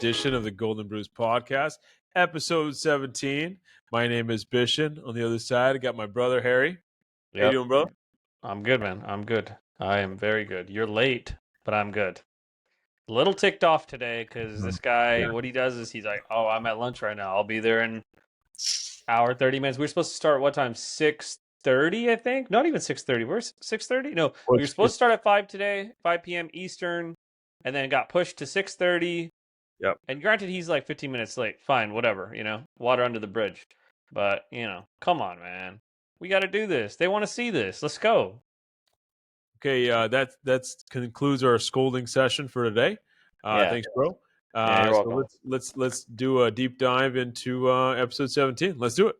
edition of the Golden Bruise Podcast, episode 17. My name is Bishan. On the other side, I got my brother Harry. How you doing, bro? I'm good, man. I'm good. I am very good. You're late, but I'm good. A little ticked off today because this guy, what he does is he's like, "Oh, I'm at lunch right now. I'll be there in hour 30 minutes." We're supposed to start at what time? 6:30, I think. Not even 6:30. We're 6:30. No, we were supposed to start at 5 today, 5 p.m. Eastern, and then it got pushed to 6:30. Yep. And granted, he's like 15 minutes late. Fine, whatever. Water under the bridge. But come on, man. We got to do this. They want to see this. Let's go. Okay, that concludes our scolding session for today. Thanks, bro. You're welcome. So let's do a deep dive into episode 17. Let's do it.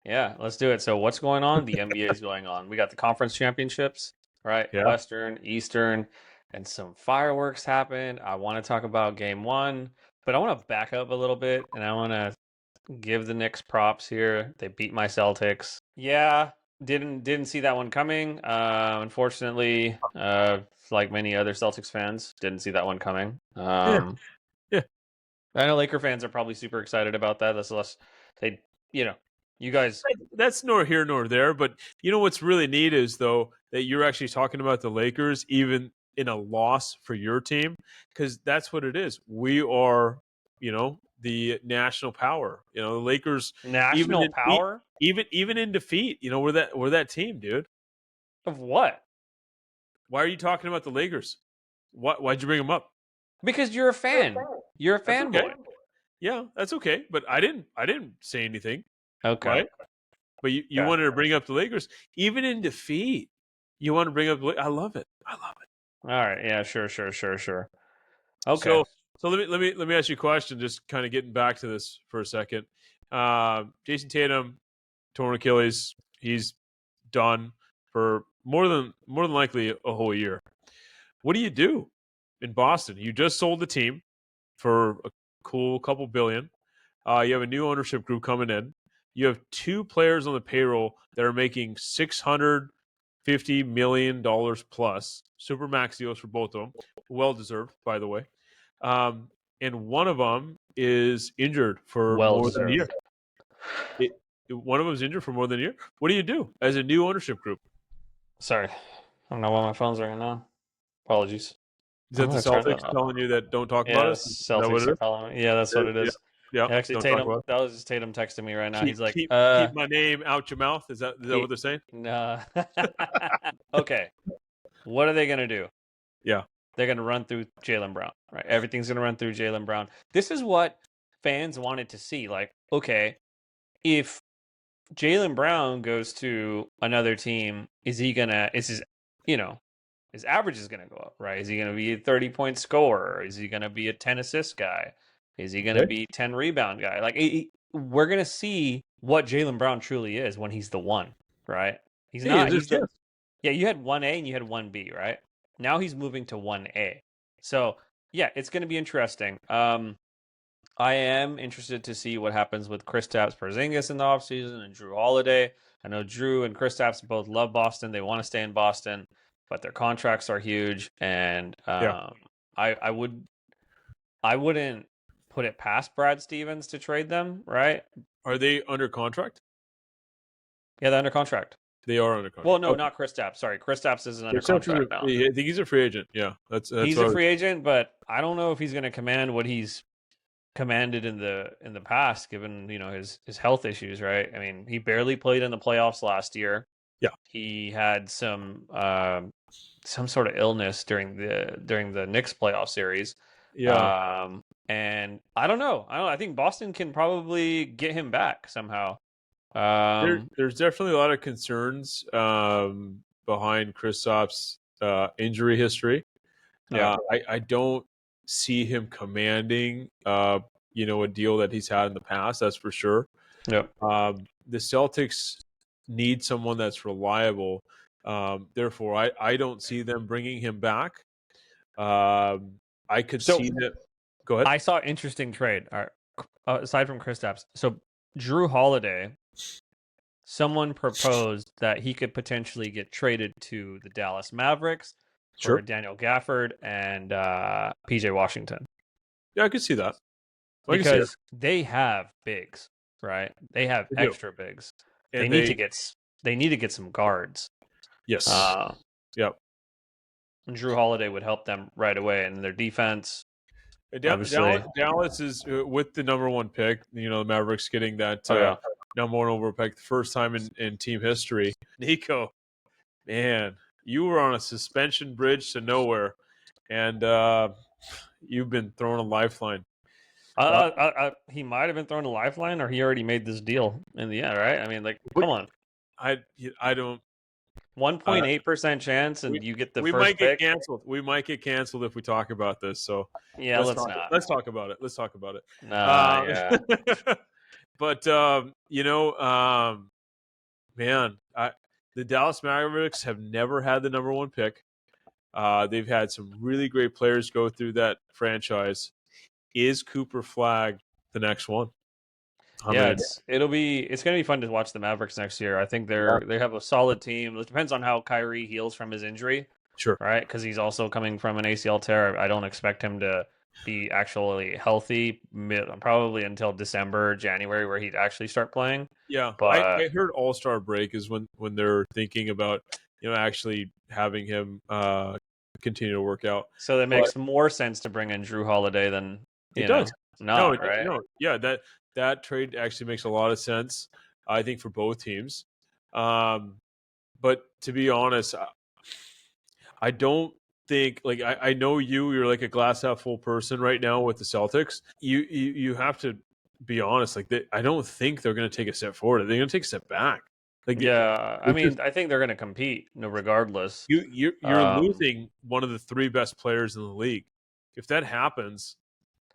Yeah, let's do it. So what's going on? The NBA is going on. We got the conference championships, right? Yeah. Western, Eastern, and some fireworks happened. I want to talk about game one, but I want to back up a little bit, and I want to give the Knicks props here. They beat my Celtics. Yeah, didn't see that one coming. Unfortunately, like many other Celtics fans, didn't see that one coming. Yeah. I know Laker fans are probably super excited about that. That's less you guys. That's nor here nor there. But what's really neat is though that you're actually talking about the Lakers even in a loss for your team, because that's what it is. We are, the national power. The Lakers National power? Even in defeat, we're that team, dude. Of what? Why are you talking about the Lakers? Why'd you bring them up? Because you're a fan. You're a fanboy. Okay. Yeah, that's okay. But I didn't say anything. Okay. Right? But you wanted to bring up the Lakers. Even in defeat, you want to bring up I love it. All right. Yeah, sure. Okay. So let me ask you a question, just kind of getting back to this for a second. Jason Tatum, torn Achilles, he's done for more than likely a whole year. What do you do in Boston? You just sold the team for a cool couple billion. You have a new ownership group coming in. You have two players on the payroll that are making $650 million plus. Super max deals for both of them. Well deserved, by the way. And one of them is injured for more than a year. One of them is injured for more than a year. What do you do as a new ownership group? Sorry. I don't know why my phone's ringing now. Apologies. Is that the Celtics telling you that don't talk about us? Celtics are telling me. Yeah, that's what it is. Yeah. Actually, Tatum. That was just Tatum texting me right now. He's like, keep my name out your mouth. Is that what they're saying? No. Okay. What are they gonna do? Yeah. They're gonna run through Jaylen Brown, right? Everything's gonna run through Jaylen Brown. This is what fans wanted to see. Like, okay, if Jaylen Brown goes to another team, his average is going to go up, right? Is he going to be a 30-point scorer? Is he going to be a 10 assist guy? Is he going to be 10 rebound guy? Like, we're going to see what Jaylen Brown truly is when he's the one, right? He's not. Yeah, you had 1A and you had 1B, right? Now he's moving to 1A. So, yeah, it's going to be interesting. I am interested to see what happens with Kristaps Porzingis in the offseason and Drew Holiday. I know Drew and Kristaps both love Boston. They want to stay in Boston, but their contracts are huge, and I wouldn't put it past Brad Stevens to trade them, right? Are they under contract? Yeah, they're under contract. They are under contract. Well, no, not Kristaps. Sorry, Kristaps isn't under contract now. I think he's a free agent. Yeah, that's he's a free agent, but I don't know if he's going to command what he's commanded in the past, given his health issues, right? I mean, he barely played in the playoffs last year. Yeah, he had some sort of illness during the Knicks playoff series. Yeah, and I don't know. I think Boston can probably get him back somehow. There's definitely a lot of concerns behind Kristaps' injury history. Yeah, I don't see him commanding a deal that he's had in the past, that's for sure. Yeah. The Celtics need someone that's reliable. Therefore, I don't see them bringing him back. I could see that. Go ahead. I saw an interesting trade. Aside from Kristaps, so Drew Holiday, someone proposed that he could potentially get traded to the Dallas Mavericks for Daniel Gafford and PJ Washington. Yeah, I could see that. I can see it. because they have bigs, right? They have They do. extra bigs. And They need to get some guards. yes. Yep. Drew Holiday would help them right away, and their defense. Obviously. Dallas is with the number one pick. The Mavericks getting that Oh yeah. number one overall pick, the first time in team history. Nico, man, you were on a suspension bridge to nowhere, and you've been thrown a lifeline. He might have been thrown a lifeline, or he already made this deal in the end, right? I mean, like, come on. I don't. 1.8% chance, and you get the we first might pick. get canceled. We might get canceled if we talk about this. So yeah, let's talk about it. Let's talk about it. Yeah. But man, the Dallas Mavericks have never had the number one pick. They've had some really great players go through that franchise. Is Cooper Flagg the next one? It's going to be fun to watch the Mavericks next year. I think they have a solid team. It depends on how Kyrie heals from his injury. Sure. Right? Because he's also coming from an ACL tear. I don't expect him to be actually healthy probably until December, January, where he'd actually start playing. Yeah, but I heard All-Star break is when they're thinking about actually having him continue to work out. So that makes more sense to bring in Drew Holiday than it does. right? Yeah, that trade actually makes a lot of sense. I think for both teams. But to be honest, I don't think I know you're like a glass half full person right now with the Celtics. You have to be honest. I don't think they're going to take a step forward. They're going to take a step back. I think they're going to compete regardless. You're losing one of the three best players in the league. If that happens,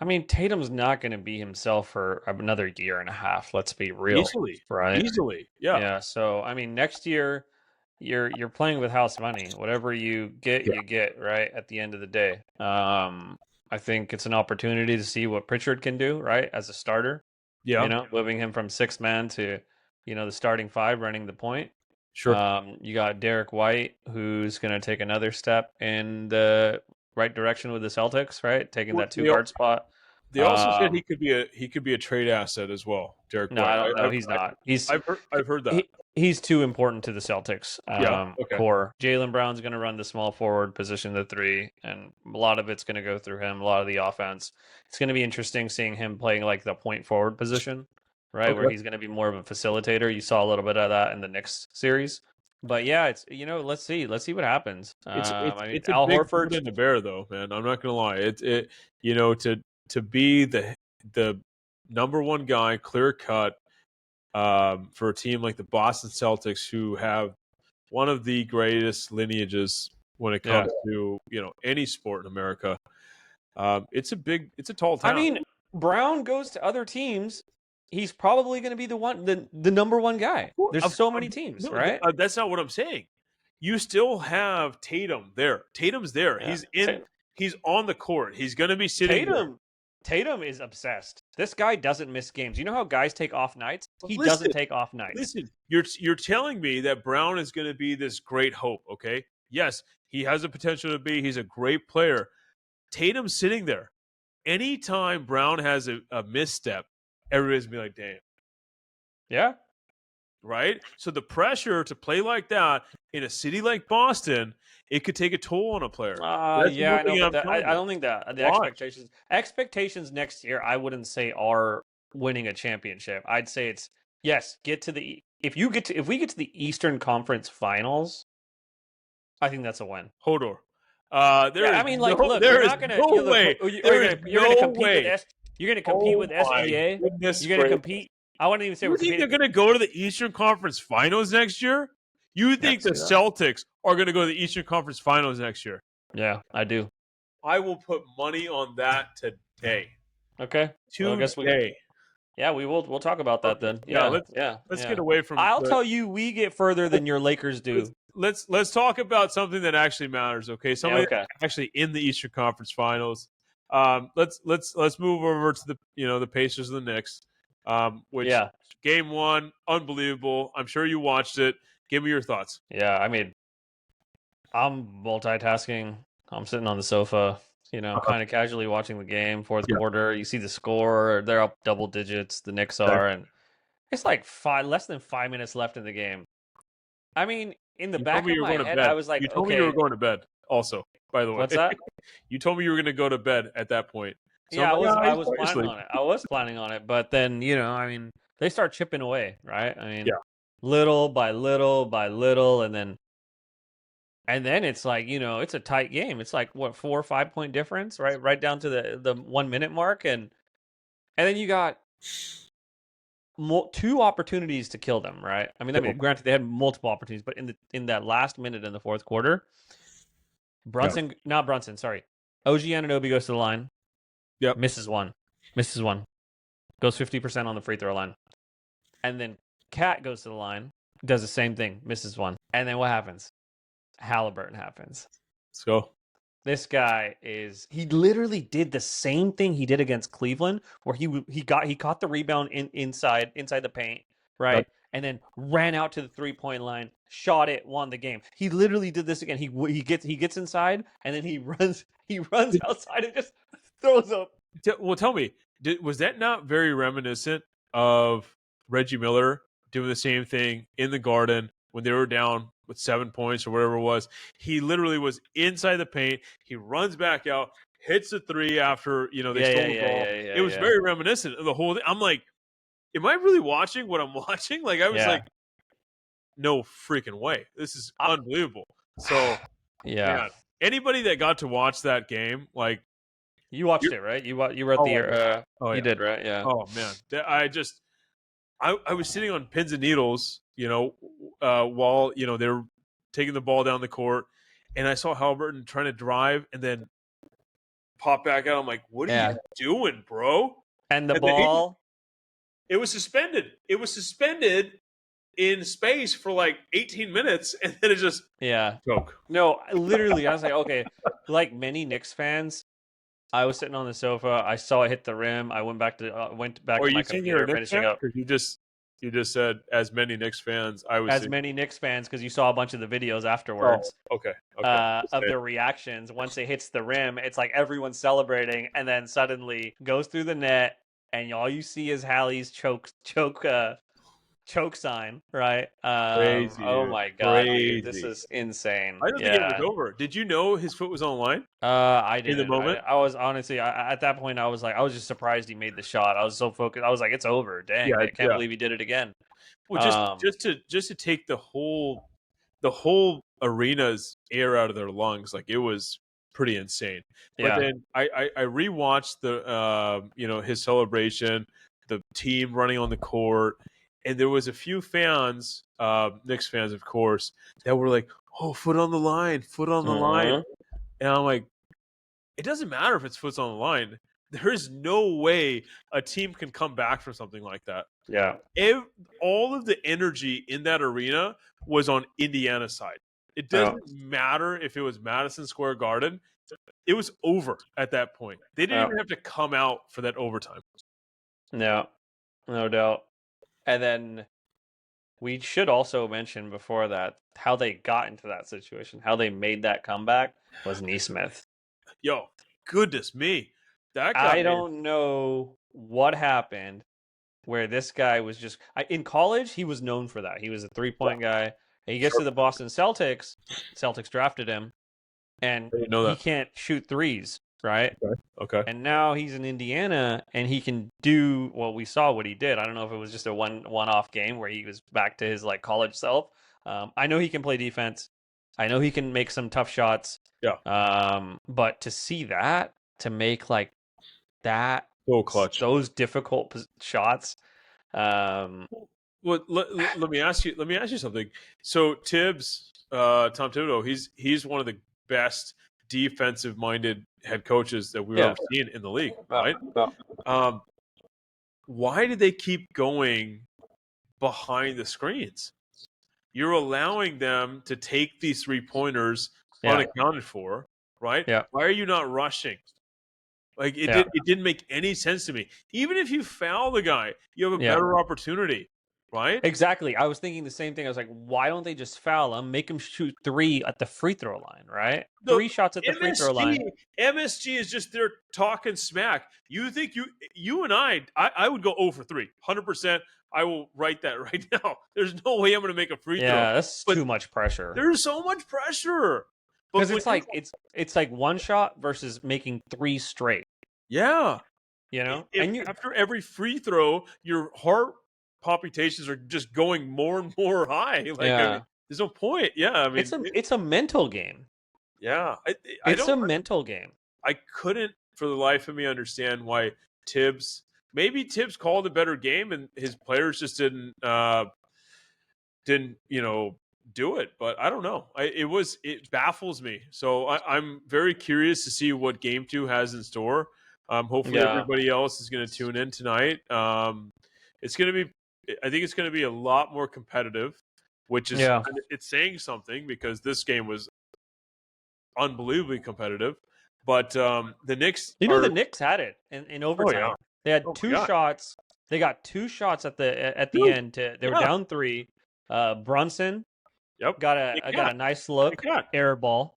I mean, Tatum's not going to be himself for another year and a half. Let's be real, right? Easily, yeah. Yeah. So I mean, next year you're playing with house money. Whatever you get, you get, right? At the end of the day, I think it's an opportunity to see what Pritchard can do, right, as a starter. Yeah, moving him from sixth man to the starting five, running the point. Sure. You got Derek White, who's going to take another step in the right direction with the Celtics, right? Taking that two-guard spot. They also said he could be a trade asset as well. Derek White. I don't know. He's not. I've heard that. He's too important to the Celtics core. Jaylen Brown's going to run the small forward position, the three, and a lot of it's going to go through him. A lot of the offense. It's going to be interesting seeing him playing like the point forward position, right, where he's going to be more of a facilitator. You saw a little bit of that in the Knicks series. But yeah, it's let's see what happens. It's Al a big Horford in the bear, though, man. I'm not gonna lie. To be the number one guy, clear cut, for a team like the Boston Celtics, who have one of the greatest lineages when it comes to any sport in America. It's a tall town. I mean, Brown goes to other teams. He's probably going to be the number one guy. There's so many teams, right? That's not what I'm saying. You still have Tatum there. Tatum's there. Yeah. He's on the court. He's going to be sitting. Tatum is obsessed. This guy doesn't miss games. You know how guys take off nights? He doesn't take off nights. Listen, you're telling me that Brown is going to be this great hope, okay? Yes, he has the potential to be. He's a great player. Tatum's sitting there. Anytime Brown has a misstep, everybody's going to be like, damn. Yeah. Right? So the pressure to play like that in a city like Boston, it could take a toll on a player. I know. But I don't think that the expectations next year, I wouldn't say are winning a championship. I'd say it's if we get to the Eastern Conference Finals, I think that's a win. Hodor. Look, you're not gonna. No way. You're gonna compete. You're going to compete with SGA. You're going to compete. I wouldn't even say you think they're going to go to the Eastern Conference Finals next year? You think the Celtics are going to go to the Eastern Conference Finals next year? Yeah, I do. I will put money on that today. Okay. Today. Yeah, we will. We'll talk about that then. Let's get away from. I'll tell you, we get further than your Lakers do. Let's talk about something that actually matters. Okay, something that's actually in the Eastern Conference Finals. Let's move over to the Pacers and the Knicks. Which game one, unbelievable. I'm sure you watched it. Give me your thoughts. Yeah, I mean, I'm multitasking. I'm sitting on the sofa, kind of casually watching the game, fourth Yeah. quarter. You see the score; they're up double digits. The Knicks are, and it's like less than 5 minutes left in the game. I mean, in the You told back me of you were my going to head, bed. I was like, You told me you were okay, going to bed. Also, by the way, what's that? You told me you were going to go to bed at that point. So Yeah, I'm like, I he's was probably planning asleep. on it. I was planning on it, but then I mean, they start chipping away, right? I mean, Yeah. little by little by little, and then it's like it's a tight game. It's like what 4 or 5 point difference, right down to the 1 minute mark, and then you got two opportunities to kill them, right? I mean, granted they had multiple opportunities, but in that last minute in the fourth quarter, not Brunson, sorry, OG Anunoby goes to the line, Yep. misses one, goes 50% on the free throw line, and then Cat goes to the line, does the same thing, misses one, and then what happens? Halliburton happens. Let's go. This guy he literally did the same thing he did against Cleveland, where he caught the rebound inside the paint, right? Yep. And then ran out to the 3-point line, shot it, won the game. He literally did this again. He gets inside and then he runs outside and just throws up. Well, tell me, was that not very reminiscent of Reggie Miller doing the same thing in the Garden when they were down with 7 points or whatever it was? He literally was inside the paint. He runs back out, hits the three after they stole the ball. It was very reminiscent of the whole thing. I'm like, am I really watching what I'm watching? Like, I was like, no freaking way. This is unbelievable. So, man, anybody that got to watch that game, like, you watched it, right? You were at the you did, right? Yeah. Oh man, I was sitting on pins and needles, while they were taking the ball down the court, and I saw Halliburton trying to drive and then pop back out. I'm like, what are you doing, bro? And the ball, it was suspended. It was suspended in space for like 18 minutes, and then it just broke. No, literally, I was like, okay, like many Knicks fans. I was sitting on the sofa. I saw it hit the rim. I went back to my computer finishing up. You just said as many Knicks fans. Many Knicks fans because you saw a bunch of the videos afterwards. Oh, okay. Of their reactions once it hits the rim. It's like everyone's celebrating, and then suddenly goes through the net, and all you see is Hallie's choke sign, right? Crazy, oh my god, dude, this is insane. I don't think it was over. Did you know his foot was on the line? I didn't. In the moment, I was honestly at that point. I was just surprised he made the shot. I was so focused. I was like, it's over. Dang, I can't believe he did it again. Well, just to take the whole arena's air out of their lungs, like it was pretty insane. But then I rewatched the his celebration, the team running on the court. And there was a few fans, Knicks fans, of course, that were like, "Oh, foot on the line, foot on the line." And I'm like, it doesn't matter if it's foot on the line. There is no way a team can come back from something like that. Yeah. All of the energy in that arena was on Indiana's side. It doesn't matter if it was Madison Square Garden. It was over at that point. They didn't even have to come out for that overtime. No doubt. And then we should also mention before that how they got into that situation, how they made that comeback was Nesmith. Yo, goodness me. That guy, I don't know what happened where this guy was just in college, he was known for that. He was a 3-point guy. He gets to the Boston Celtics. Celtics drafted him, and he can't shoot threes, right? Okay. And now he's in Indiana, and he can do we saw what he did. I don't know if it was just a one-off game where he was back to his like college self. I know he can play defense. I know he can make some tough shots. Yeah. But to see that, to make like that, so clutch, those difficult shots. Well, let me ask you something. So Tibbs, Tom Thibodeau, he's one of the best defensive-minded head coaches that we've ever seen in the league, right? Why did they keep going behind the screens? You're allowing them to take these 3-pointers unaccounted for, right? Yeah. Why are you not rushing? Like it didn't make any sense to me. Even if you foul the guy, you have a better opportunity, right? Exactly. I was thinking the same thing. I was like, why don't they just foul him, make him shoot 3 at the free throw line, right? The 3 shots at the free throw MSG line. MSG is just there talking smack. You think you and I would go 0 for 3. 100%. I will write that right now. There's no way I'm going to make a free throw. Yeah, that's But too much pressure. There's so much pressure. Because it's like one shot versus making 3 straight. Yeah. You know? After every free throw, your heart palpitations are just going more and more high. Like, Yeah. I mean, there's no point. Yeah, I mean, it's a mental game. Yeah, It's a mental game. I couldn't, for the life of me, understand why maybe Tibbs called a better game and his players just didn't do it. But I don't know. It baffles me. So I'm very curious to see what Game 2 has in store. Hopefully everybody else is going to tune in tonight. I think it's going to be a lot more competitive, which is it's saying something because this game was unbelievably competitive. But the Knicks, the Knicks had it in overtime. Oh, yeah. They had 2 shots. They got 2 shots at the end. They were down 3. Brunson got a nice look. Air ball.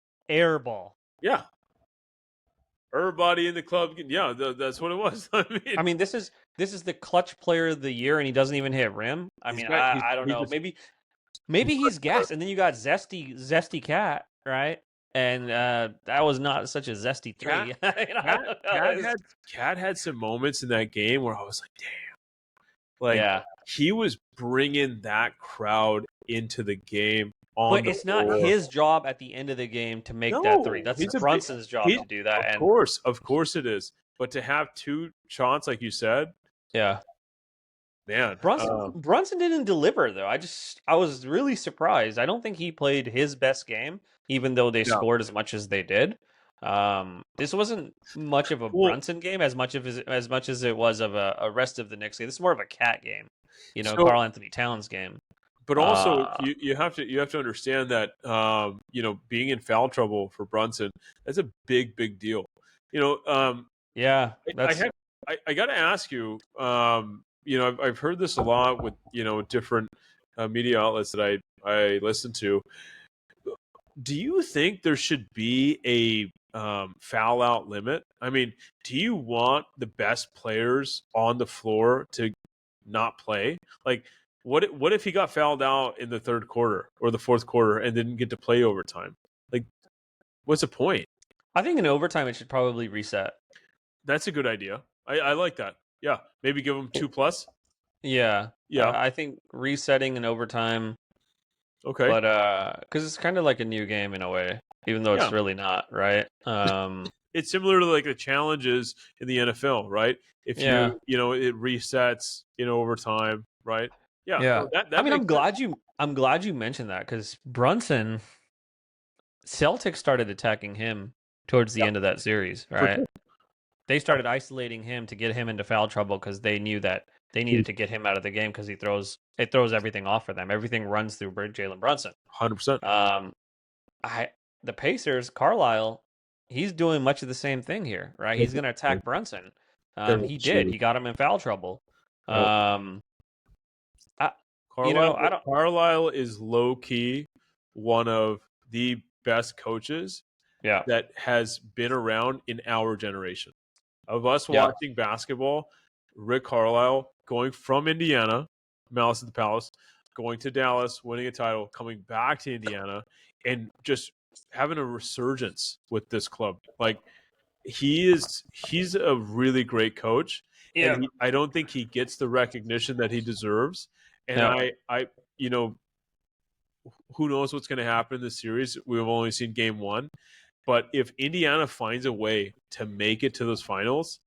Yeah. Everybody in the club. Yeah, that's what it was. I mean, this is the clutch player of the year, and he doesn't even hit rim. I don't know. Maybe he's gassed, and then you got zesty cat, right? And that was not such a zesty 3. Cat had some moments in that game where I was like, damn. He was bringing that crowd into the game. But it's not his job at the end of the game to make that 3. That's Brunson's job to do that. Of course it is. But to have 2 shots, like you said, man, Brunson didn't deliver though. I was really surprised. I don't think he played his best game, even though they scored as much as they did. This wasn't much of a Brunson game as much as it was of a rest of the Knicks game. This is more of a Cat game, Karl Anthony Towns game. But also, you have to understand that being in foul trouble for Brunson, that's a big deal. I got to ask you. I've heard this a lot with different media outlets that I listen to. Do you think there should be a foul out limit? I mean, do you want the best players on the floor to not play? Like, what if he got fouled out in the third quarter or the fourth quarter and didn't get to play overtime? Like, what's the point? I think in overtime it should probably reset. That's a good idea. I like that. Yeah, maybe give him 2+. Yeah. I think resetting in overtime. Okay. But because it's kind of like a new game in a way, even though it's really not, right? It's similar to like the challenges in the NFL, right? If it resets in overtime, right? Yeah. I'm glad you mentioned that because Brunson, Celtics started attacking him towards the end of that series, right? They started isolating him to get him into foul trouble because they knew that they needed to get him out of the game because it throws everything off for them. Everything runs through Jalen Brunson. 100%. The Pacers, Carlisle, he's doing much of the same thing here, right? He's going to attack Brunson. He did. He got him in foul trouble. Carlisle is low key one of the best coaches that has been around in our generation. Of us watching basketball, Rick Carlisle going from Indiana, Malice at the Palace, going to Dallas, winning a title, coming back to Indiana, and just having a resurgence with this club. Like, he's a really great coach. Yeah. And I don't think he gets the recognition that he deserves. And I who knows what's going to happen in this series? We've only seen game 1. But if Indiana finds a way to make it to those finals,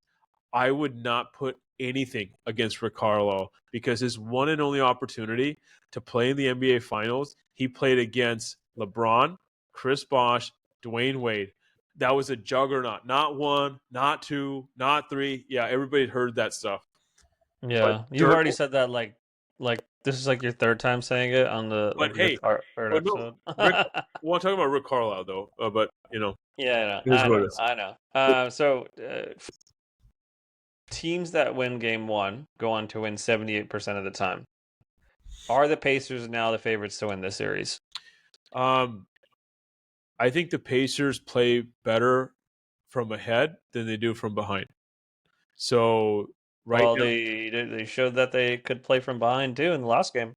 I would not put anything against Rick Carlisle because his one and only opportunity to play in the NBA Finals, he played against LeBron, Chris Bosh, Dwayne Wade. That was a juggernaut. Not 1, not 2, not 3. Yeah, everybody heard that stuff. Yeah, you've already said that like this is like your third time saying it on the third episode. Rick, we want to talk about Rick Carlisle though, but Yeah, I know. So teams that win game 1 go on to win 78% of the time. Are the Pacers now the favorites to win this series? I think the Pacers play better from ahead than they do from behind. So right Well, now, they showed that they could play from behind too in the last game.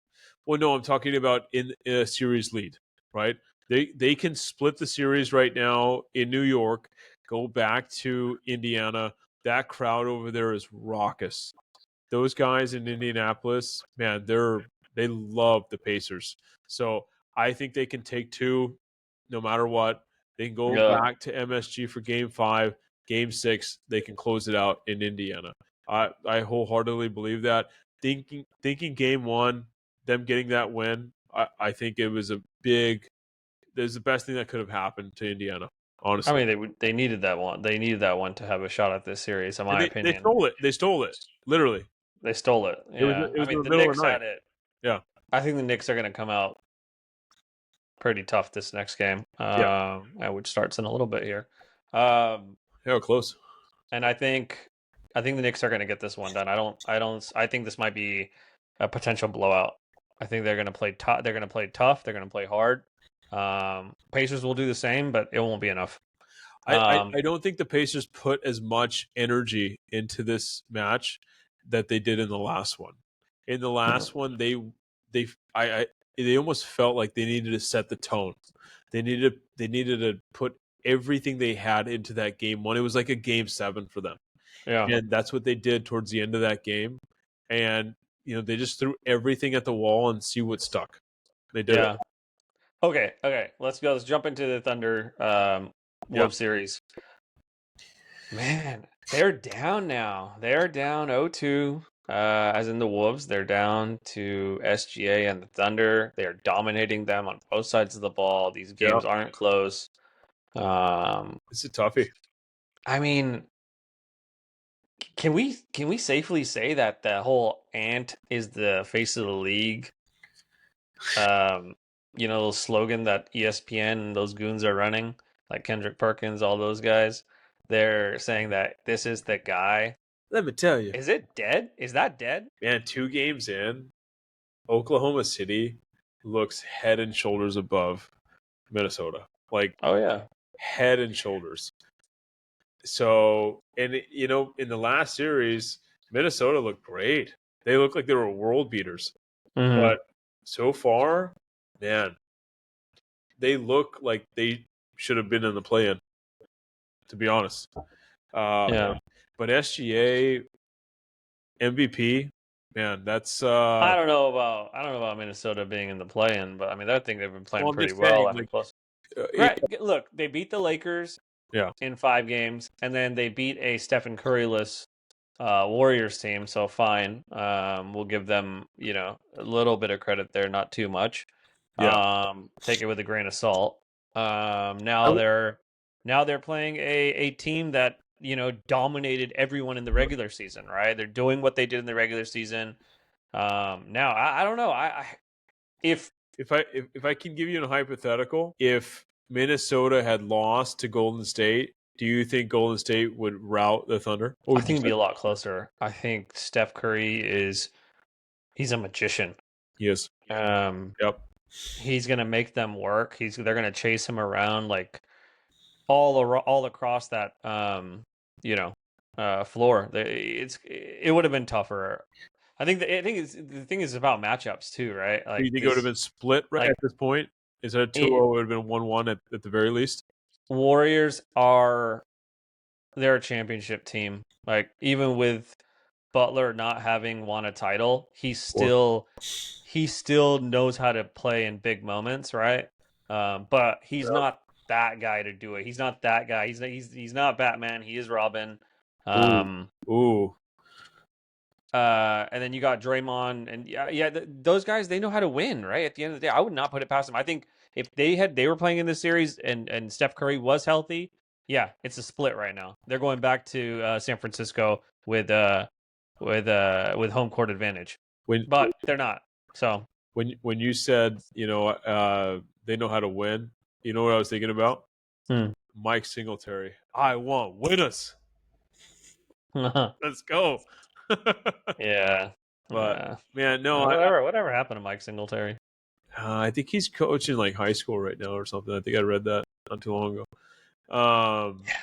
well, no, I'm talking about in a series lead, right? They can split the series right now in New York, go back to Indiana. That crowd over there is raucous. Those guys in Indianapolis, man, they love the Pacers. So I think they can take two no matter what. They can go Yeah. back to MSG for game 5, game 6, they can close it out in Indiana. I wholeheartedly believe that. Thinking game 1, them getting that win, I think it was the best thing that could have happened to Indiana, I honestly. mean, they needed that one. They needed that one to have a shot at this series, in And my they opinion. stole it. They stole it. Literally. They stole it. Yeah. It I was in mean, the the middle of Knicks the night. had it. Yeah. I think the Knicks are going to come out pretty tough this next game, Yeah. which starts in a little bit here. Um, Yeah, close. and I think the Knicks are going to get this one done. I think this might be a potential blowout. I think they're going to play tough. They're going to play tough. They're going to play hard. Pacers will do the same, but it won't be enough. I don't think the Pacers put as much energy into this match that they did in the last one. In the last one, they almost felt like they needed to set the tone. They needed to put everything they had into that game 1. It was like a game 7 for them. Yeah. And that's what they did towards the end of that game. And they just threw everything at the wall and see what stuck. They did it. Okay. Let's go. Let's jump into the Thunder Wolves series. Man, they're down now. They're down 0-2, as in the Wolves. They're down to SGA and the Thunder. They're dominating them on both sides of the ball. These games aren't close. It's a toughie. I mean, can we safely say that the whole Ant is the face of the league? The slogan that ESPN and those goons are running, like Kendrick Perkins, all those guys, they're saying that this is the guy. Let me tell you. Is it dead? Is that dead? Man, 2 games in, Oklahoma City looks head and shoulders above Minnesota. Like, oh yeah, head and shoulders. So, and in the last series, Minnesota looked great. They looked like they were world beaters. Mm-hmm. But so far, man, they look like they should have been in the play-in, to be honest. Yeah. But SGA MVP, man, that's I don't know about Minnesota being in the play-in, but I mean, I think they've been playing pretty well. I mean, plus, look, they beat the Lakers in 5 games, and then they beat a Stephen Curry-less Warriors team. So fine, we'll give them a little bit of credit there, not too much. Take it with a grain of salt. Now they're playing a team that dominated everyone in the regular season, right? They're doing what they did in the regular season. Now I don't know. If I can give you a hypothetical, if Minnesota had lost to Golden State, do you think Golden State would rout the Thunder? I think it'd be a lot closer. I think Steph Curry he's a magician. He is. Yep. He's gonna make them work. They're gonna chase him around like all across that floor. It would have been tougher. I think the thing is about matchups too, right? Like, do you think it would have been split at this point? Instead of 2-0, it would have been 1-1 at the very least? Warriors they're a championship team. Like, even with Butler not having won a title, he still knows how to play in big moments, right? But he's not that guy to do it. He's not that guy. He's not Batman. He is Robin. Ooh. And then you got Draymond, and those guys, they know how to win, right? At the end of the day, I would not put it past them. I think if they were playing in this series and Steph Curry was healthy, it's a split right now. They're going back to San Francisco with home court advantage, but they're not. So when you said they know how to win, you know what I was thinking about? Mike Singletary. I want winners. Let's go. Yeah. But man, no, whatever happened to Mike Singletary? I think he's coaching like high school right now or something. I think I read that not too long ago.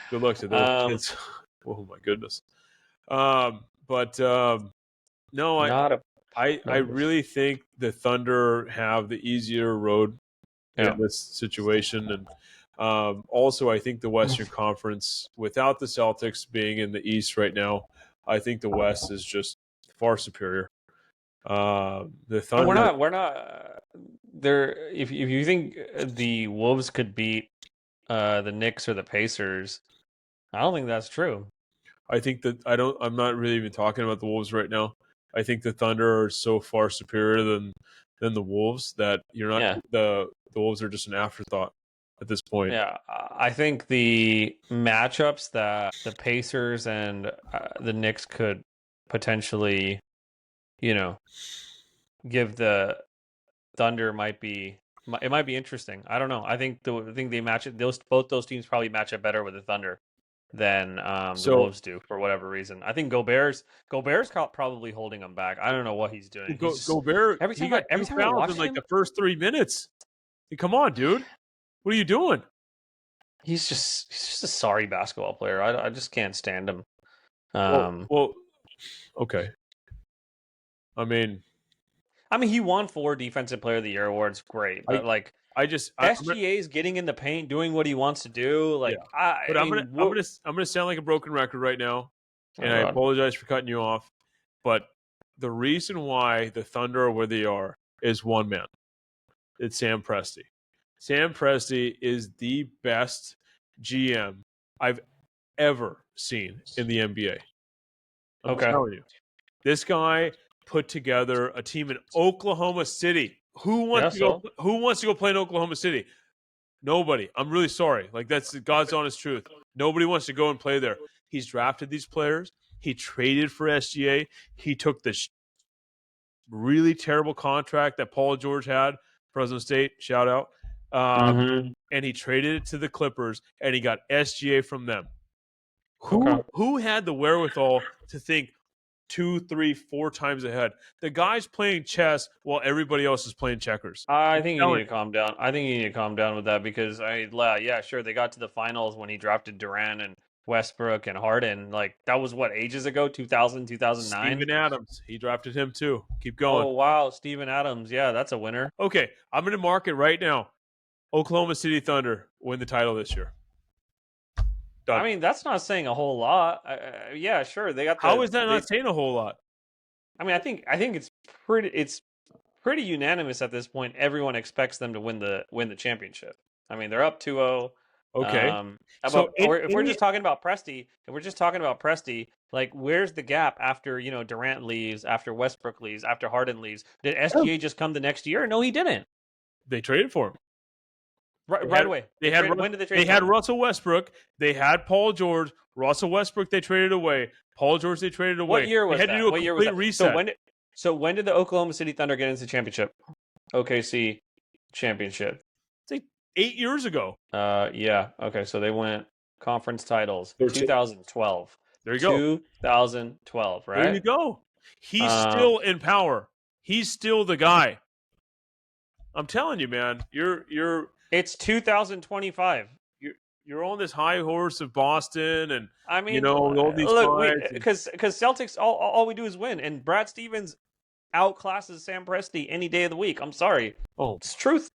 Good luck to those kids. Oh my goodness. No, I really think the Thunder have the easier road in this situation, and also I think the Western Conference, without the Celtics being in the East right now, I think the West is just far superior. The Thunder. We're not there. If you think the Wolves could beat the Knicks or the Pacers, I don't think that's true. I think that I'm not really even talking about the Wolves right now. I think the Thunder are so far superior than the Wolves that you're not the Wolves are just an afterthought at this point. Yeah, I think the matchups that the Pacers and the Knicks could potentially, give the Thunder might be interesting. I don't know. I think they match it. Both those teams probably match up better with the Thunder than the Wolves do for whatever reason. I think Gobert's probably holding him back. I don't know what he's doing. Gobert every time I watch him, the first 3 minutes. Hey, come on, dude. What are you doing? He's just a sorry basketball player. I just can't stand him. Well, okay. I mean, he won 4 Defensive Player of the Year awards. Great, but SGA is getting in the paint, doing what he wants to do. I'm gonna sound like a broken record right now, and I apologize for cutting you off. But the reason why the Thunder are where they are is one man. It's Sam Presti. Sam Presti is the best GM I've ever seen in the NBA. I'm telling you, this guy put together a team in Oklahoma City. Who wants to go play in Oklahoma City? Nobody. I'm really sorry. That's God's honest truth. Nobody wants to go and play there. He's drafted these players. He traded for SGA. He took the really terrible contract that Paul George had, Fresno State, shout out. And he traded it to the Clippers, and he got SGA from them. Who had the wherewithal to think 2, 3, 4 times ahead? The guy's playing chess while everybody else is playing checkers. I think you need to calm down. I think you need to calm down with that because sure, they got to the finals when he drafted Durant and Westbrook and Harden. That was what, ages ago? 2000, 2009? Steven Adams. He drafted him too. Keep going. Oh, wow. Steven Adams. Yeah, that's a winner. Okay, I'm going to mark it right now. Oklahoma City Thunder win the title this year. Done. That's not saying a whole lot. Yeah, sure. They got. How is that not saying a whole lot? I think it's pretty unanimous at this point. Everyone expects them to win the championship. They're up 2-0. Okay. If we're just talking about Presti, where's the gap after Durant leaves, after Westbrook leaves, after Harden leaves? Did SGA just come the next year? No, he didn't. They traded for him. Right away. When did they trade? They had Russell Westbrook. They had Paul George. Russell Westbrook they traded away. Paul George they traded away. What year was that? They had to do a complete reset. So when did the Oklahoma City Thunder get into the championship? OKC championship. It's 8 years ago. Yeah. Okay, so they went conference titles. 2012. There you go. 2012, right? There you go. He's still in power. He's still the guy. I'm telling you, man. It's 2025. You're on this high horse of Boston, and all these because Celtics all we do is win, and Brad Stevens outclasses Sam Presti any day of the week. I'm sorry. Oh, it's truth.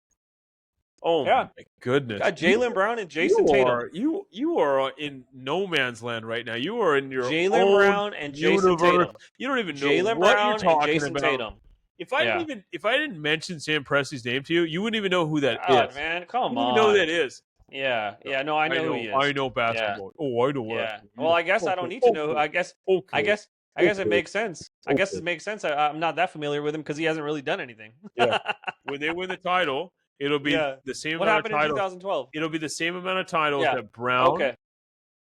Oh yeah. My goodness! Got Jaylen Brown and Jason Tatum. You are in no man's land right now. You are in your Jaylen Brown and Jason Tatum. You don't even know what you're talking about. Tatum. If I didn't mention Sam Presti's name to you, you wouldn't even know who that is. Man, come on. You wouldn't know who that is. Yeah. No, I know who he is. I know basketball. Yeah. Oh, I know. Yeah. Well, I guess I don't need to know. I guess it makes sense. I guess it makes sense. I'm not that familiar with him because he hasn't really done anything. Yeah. When they win the title, it'll be the same amount of titles. What happened in 2012? It'll be the same amount of titles that Brown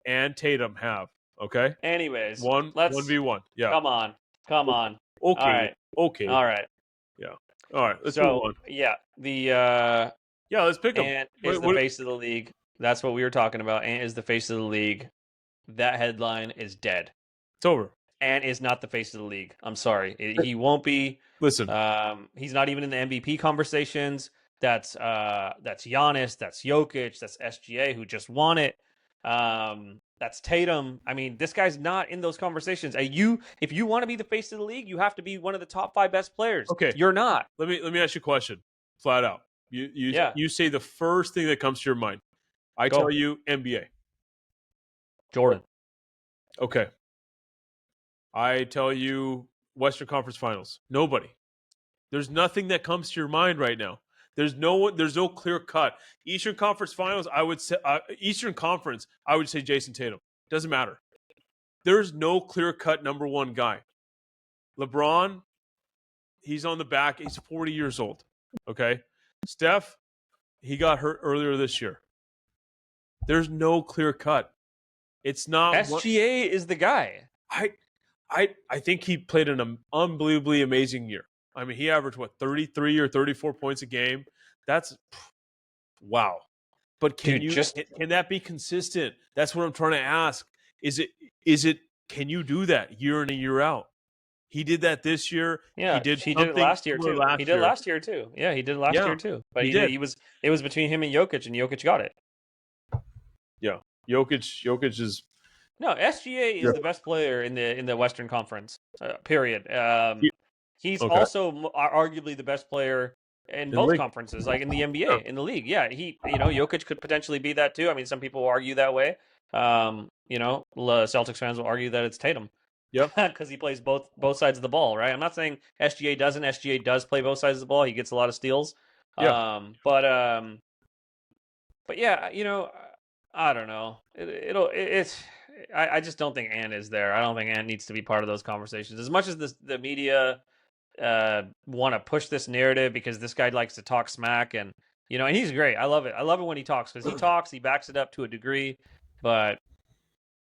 and Tatum have. Okay. Anyways, 1v1. Yeah. Come on. Okay. All right. Okay. All right. Yeah. All right. Let's move on. Yeah. Let's pick him. Ant is the face of the league. That's what we were talking about. Ant is the face of the league. That headline is dead. It's over. Ant is not the face of the league. I'm sorry. He won't be. Listen, He's not even in the MVP conversations. That's Giannis, that's Jokic, that's SGA who just won it. That's Tatum. I mean, this guy's not in those conversations. If you want to be the face of the league, you have to be one of the top 5 best players. okay, You're not. let me ask you a question, flat out. You say the first thing that comes to your mind. I tell you NBA. Jordan. Okay. I tell you Western Conference Finals. Nobody. There's nothing that comes to your mind right now. There's no clear cut. Eastern Conference Finals, I would say Eastern Conference, I would say Jason Tatum. Doesn't matter. There's no clear cut number 1 guy. LeBron, he's on the back. He's 40 years old. Okay. Steph, he got hurt earlier this year. There's no clear cut. It's not SGA is the guy. I think he played an unbelievably amazing year. I mean, he averaged 33 or 34 points a game. That's wow. But can that be consistent? That's what I'm trying to ask. Is it can you do that year in and year out? He did that this year. Yeah, he did it last year too. He did last year too. Yeah, he did last year too. But it was between him and Jokic, and Jokic got it. Yeah. Jokic is no, SGA is the best player in the Western Conference. Period. He's also arguably the best player in both conferences, like in the NBA, in the league. Yeah, Jokic could potentially be that too. I mean, some people will argue that way. Celtics fans will argue that it's Tatum. Yep. Because he plays both sides of the ball, right? I'm not saying SGA doesn't. SGA does play both sides of the ball. He gets a lot of steals. Yeah. But yeah, I don't know. I just don't think Ant is there. I don't think Ant needs to be part of those conversations. As much as the media want to push this narrative because this guy likes to talk smack, and and he's great. I love it. I love it when he talks because he backs it up to a degree, but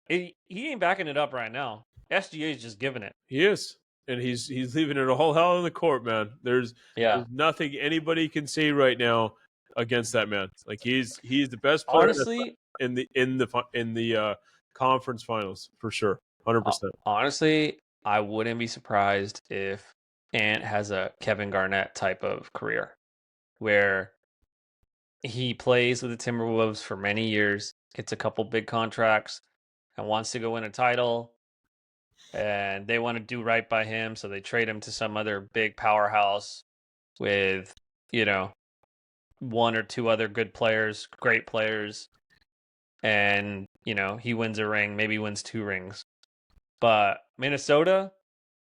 he ain't backing it up right now. SGA is just giving it. He is, and he's leaving it all hell in the court, man. There's nothing anybody can say right now against that man. Like he's the best player, honestly, in the conference finals for sure, 100%. Honestly, I wouldn't be surprised if Ant has a Kevin Garnett type of career where he plays with the Timberwolves for many years, gets a couple big contracts, and wants to go win a title. And they want to do right by him, so they trade him to some other big powerhouse with, 1 or 2 other good players, great players. And, he wins a ring, maybe wins 2 rings. But Minnesota,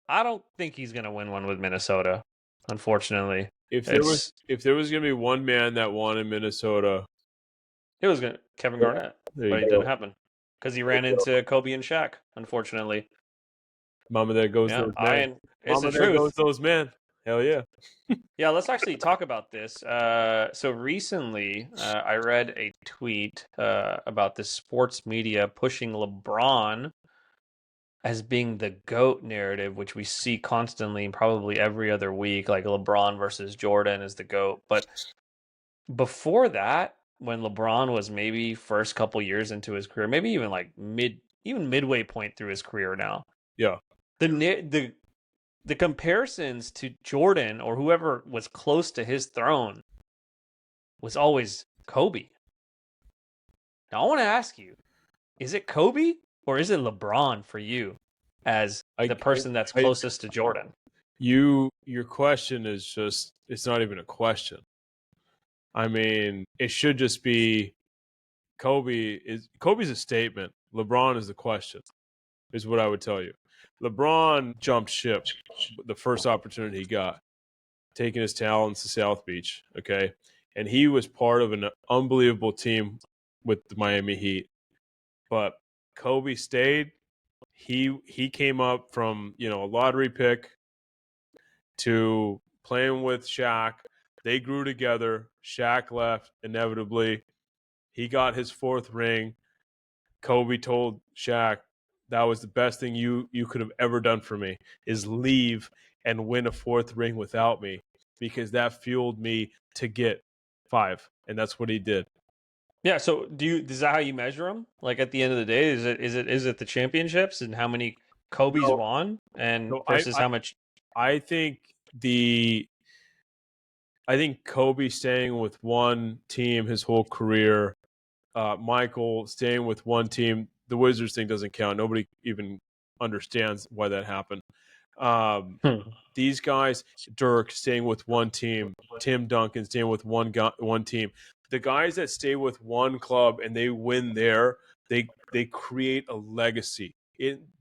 I don't think he's going to win one with Minnesota, unfortunately. If there was going to be one man that won in Minnesota, it was Kevin Garnett. But it didn't happen because he ran into Kobe and Shaq, unfortunately. Mama, there goes those men. Mama, there goes those men. Hell yeah. Yeah, let's actually talk about this. So recently, I read a tweet about the sports media pushing LeBron as being the GOAT narrative, which we see constantly, probably every other week, like LeBron versus Jordan is the GOAT. But before that, when LeBron was maybe first couple years into his career, maybe even like midway point through his career now. Yeah. The comparisons to Jordan or whoever was close to his throne was always Kobe. Now I want to ask you, is it Kobe or is it LeBron for you as the person that's closest to Jordan? Your question is just, it's not even a question. I mean, it should just be Kobe's a statement. LeBron is the question, is what I would tell you. LeBron jumped ship the first opportunity he got, taking his talents to South Beach, okay? And he was part of an unbelievable team with the Miami Heat. But Kobe stayed. He came up from, a lottery pick to playing with Shaq. They grew together. Shaq left inevitably. He got his 4th ring. Kobe told Shaq, that was the best thing you could have ever done for me, is leave and win a 4th ring without me, because that fueled me to get 5. And that's what he did. Yeah. So is that how you measure them? Like at the end of the day, is it the championships and how many Kobe's No, won, and no, versus how much? I think Kobe staying with one team his whole career, Michael staying with one team. The Wizards thing doesn't count. Nobody even understands why that happened. These guys, Dirk staying with one team, Tim Duncan staying with one team. The guys that stay with one club and they win there, they create a legacy.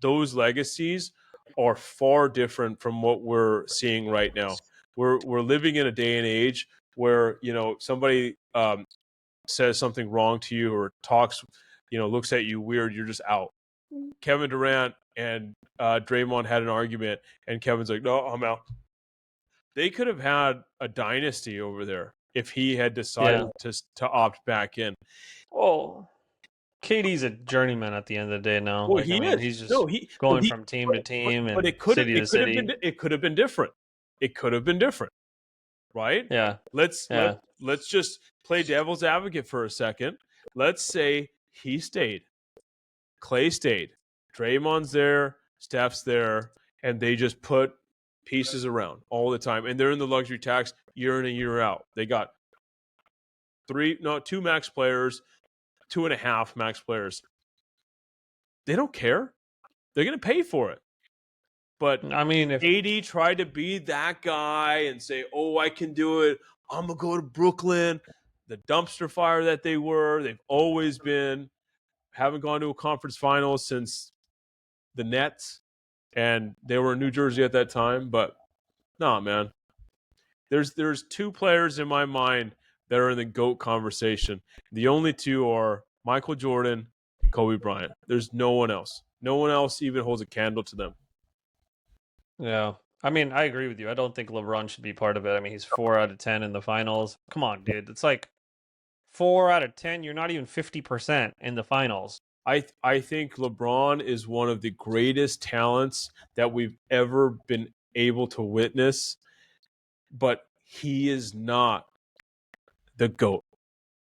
Those legacies are far different from what we're seeing right now. We're living in a day and age where somebody says something wrong to you or talks, looks at you weird, you're just out. Kevin Durant and Draymond had an argument, and Kevin's like, "No, I'm out." They could have had a dynasty over there if he had decided to opt back in. Well, KD's a journeyman at the end of the day now. Well, is. He's just going from team to team and city to city. It could have been different. It could have been different, right? Yeah. Let's just play devil's advocate for a second. Let's say he stayed, Clay stayed, Draymond's there, Steph's there, and they just put pieces around all the time, and they're in the luxury tax year in and year out. They got 2 max players, 2.5 max players. They don't care. They're going to pay for it. But I mean, if AD tried to be that guy and say, "Oh, I can do it. I'm going to go to Brooklyn," the dumpster fire that they've always been, haven't gone to a conference final since the Nets, and they were in New Jersey at that time. But no, man. There's 2 players in my mind that are in the GOAT conversation. The only 2 are Michael Jordan, Kobe Bryant. There's no one else. No one else even holds a candle to them. Yeah. I mean, I agree with you. I don't think LeBron should be part of it. I mean, he's 4 out of 10 in the finals. Come on, dude. It's like 4 out of 10. You're not even 50% in the finals. I think LeBron is one of the greatest talents that we've ever been able to witness, but he is not the GOAT.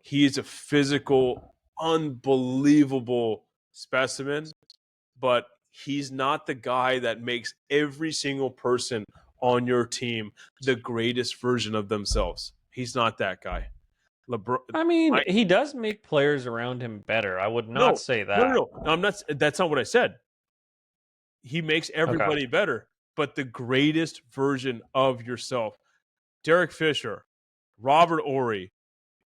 He is a physical, unbelievable specimen, but he's not the guy that makes every single person on your team the greatest version of themselves. He's not that guy. LeBron. I mean, he does make players around him better. I would not say that. No. I'm not. That's not what I said. He makes everybody better, but the greatest version of yourself. Derek Fisher, Robert Horry,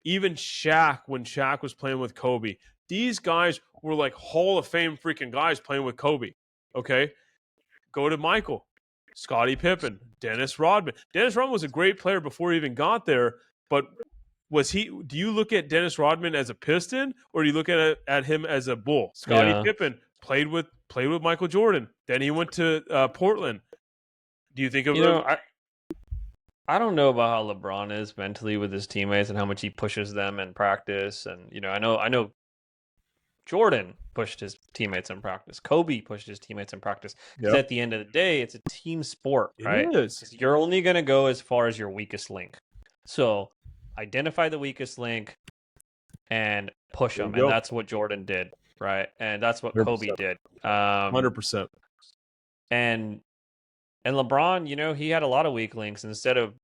even Shaq when Shaq was playing with Kobe. These guys were like Hall of Fame freaking guys playing with Kobe. Okay? Go to Michael, Scottie Pippen, Dennis Rodman. Dennis Rodman was a great player before he even got there, but do you look at Dennis Rodman as a Piston or do you look at him as a Bull? Scottie Pippen played with Michael Jordan. Then he went to Portland. Do you think of I don't know about how LeBron is mentally with his teammates and how much he pushes them in practice. And I know Jordan pushed his teammates in practice. Kobe pushed his teammates in practice. Because at the end of the day, it's a team sport, right? It is. You're only going to go as far as your weakest link. So identify the weakest link and push them. And that's what Jordan did, right? And that's what 100%. Kobe did. 100%. And LeBron, he had a lot of weak links. Instead of,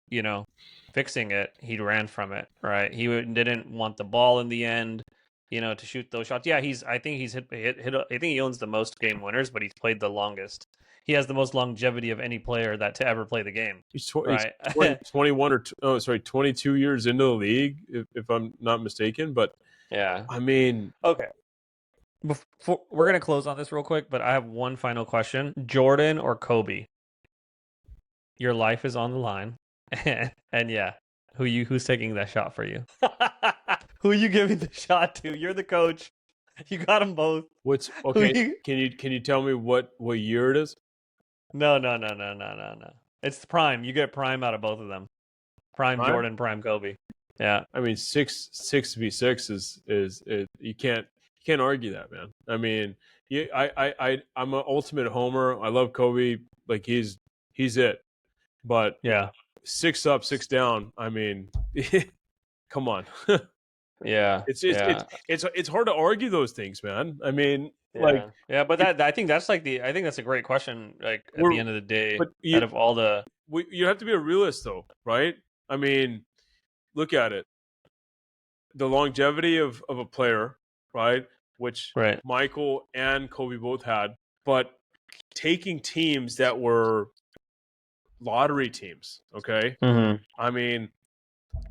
fixing it, he ran from it, right? He didn't want the ball in the end, to shoot those shots. Yeah, I think he's hit. I think he owns the most game winners, but he's played the longest. He has the most longevity of any player to ever play the game. He's 22 years into the league, if I'm not mistaken. But yeah, I mean, okay. We're gonna close on this real quick, but I have one final question: Jordan or Kobe? Your life is on the line, and yeah, who's taking that shot for you? Who are you giving the shot to? You're the coach. You got them both. What's okay? Can you tell me what year it is? No. It's prime. You get prime out of both of them. Prime Jordan, prime Kobe. Yeah. I mean, 6v6 is you can't argue that, man. I mean, I'm an ultimate homer. I love Kobe. Like he's it. But yeah, 6 up, 6 down. I mean, come on. Yeah. It's hard to argue those things, man. I mean, but I think that's a great question. Like at the end of the day, out of all the, you have to be a realist, though, right? I mean, look at it. The longevity of a player, right? Which Michael and Kobe both had, but taking teams that were lottery teams, okay? Mm-hmm. I mean,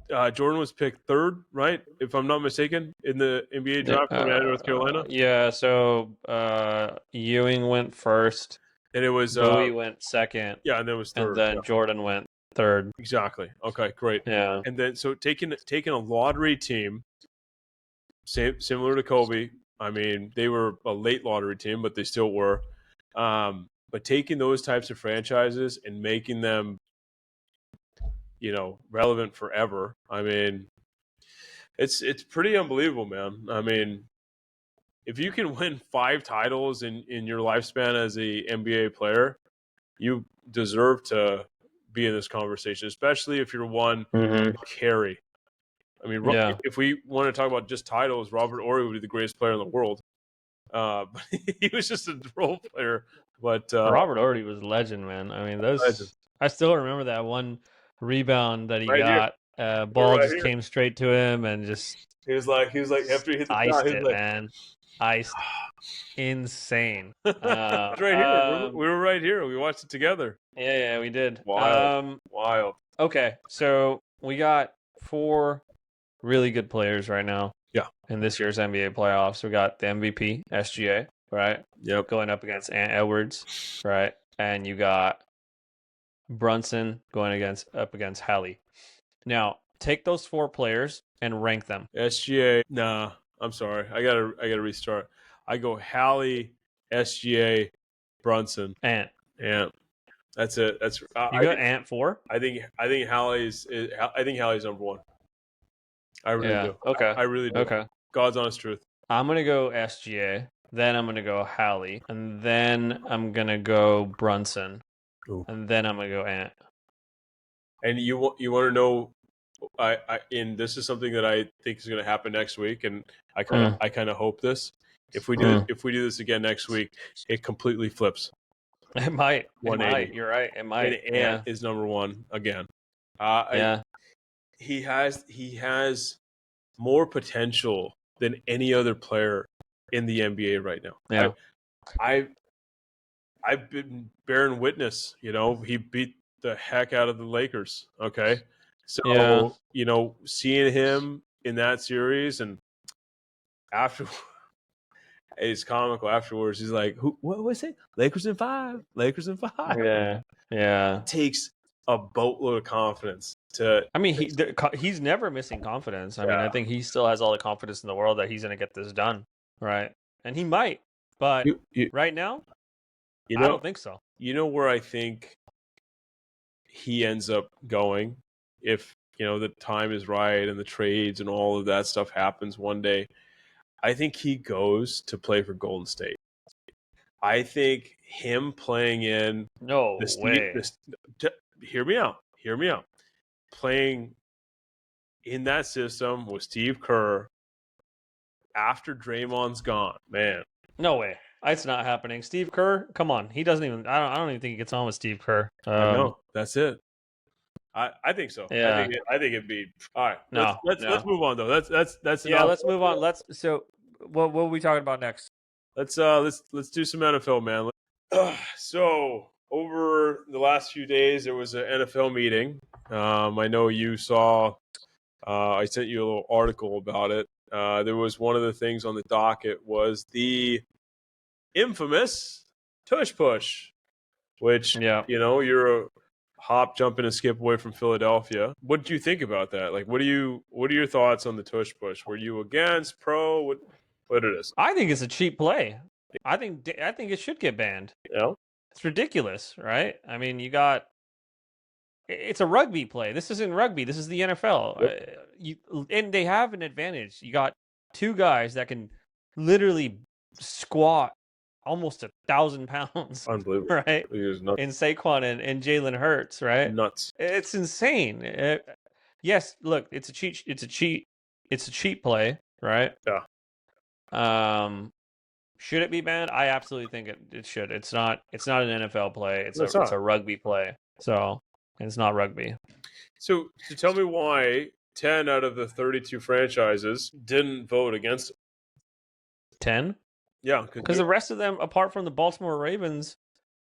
Jordan was picked third, right? If I'm not mistaken, in the NBA draft from North Carolina. Yeah, so Ewing went first. And it was Bowie went second. Yeah, and then it was third. And then Jordan went third. Exactly. Okay, great. Yeah. And then so taking a lottery team, similar to Kobe. I mean, they were a late lottery team, but they still were. But taking those types of franchises and making them, relevant forever. I mean, it's pretty unbelievable, man. I mean, if you can win 5 titles in your lifespan as a NBA player, you deserve to be in this conversation, especially if you're one carry. I mean, if we want to talk about just titles, Robert Horry would be the greatest player in the world. But he was just a role player. But Robert Horry was a legend, man. I mean, I still remember that one rebound that he got. Ball just came straight to him and just he was like after he hit the iced shot, it, man. Iced. Insane. Right here. We were right here. We watched it together. Yeah, we did. Wild. Okay, so we got 4 really good players right now. Yeah. In this year's NBA playoffs, we got the MVP, SGA, right? Yep. Going up against Ant Edwards, right? And you got Brunson going up against Hallie. Now, take those 4 players and rank them. SGA, nah, I'm sorry. I gotta restart. I go Hallie, SGA, Brunson, Ant. That's it. That's you got Ant 4. I think Hallie's number 1. I really do. Okay. I really do. Okay. God's honest truth. I'm gonna go SGA. Then I'm gonna go Hallie, and then I'm gonna go Brunson, and then I'm gonna go Ant. And you want to know? And this is something that I think is going to happen next week, and I kind of hope this. If we do this again next week, it completely flips. It might. You're right. It might. And Ant is number 1 again. He has more potential than any other player in the NBA right now. Yeah. I've been bearing witness. He beat the heck out of the Lakers. Okay. So, seeing him in that series and after it's comical afterwards, he's like, what was it? Lakers in 5. Lakers in 5. Yeah. It takes a boatload of confidence to. I mean, he's never missing confidence. I mean, I think he still has all the confidence in the world that he's going to get this done, right? And he might, but right now, I don't think so. You know where I think he ends up going if the time is right and the trades and all of that stuff happens one day? I think he goes to play for Golden State. I think him playing in hear me out. Playing in that system with Steve Kerr after Draymond's gone, man. No way. It's not happening. Steve Kerr, come on. He doesn't even. I don't even think he gets on with Steve Kerr. I know. That's it. I think so. Yeah. I think it'd be all right. Let's move on though. That's enough. Let's move on. So what are we talking about next? Let's do some NFL, man. So over the last few days, there was an NFL meeting. I know you saw. I sent you a little article about it. There was one of the things on the docket was the infamous Tush push, which you're a hop, jump, and a skip away from Philadelphia. What do you think about that? Like, what are your thoughts on the Tush push? Were you against, pro? What it is? I think it's a cheap play. I think it should get banned. Yeah, it's ridiculous, right? I mean, it's a rugby play. This isn't rugby. This is the NFL. Yep. And they have an advantage. You got 2 guys that can literally squat almost 1,000 pounds. Unbelievable, right? In Saquon and Jalen Hurts, right? Nuts. It's insane. Yes, look, it's a cheat it's a cheap play, right? Yeah. Should it be banned? I absolutely think it should. It's not an NFL play. It's a rugby play. So it's not rugby. So tell me why 10 out of the 32 franchises didn't vote against it. 10? Yeah, because the rest of them, apart from the Baltimore Ravens,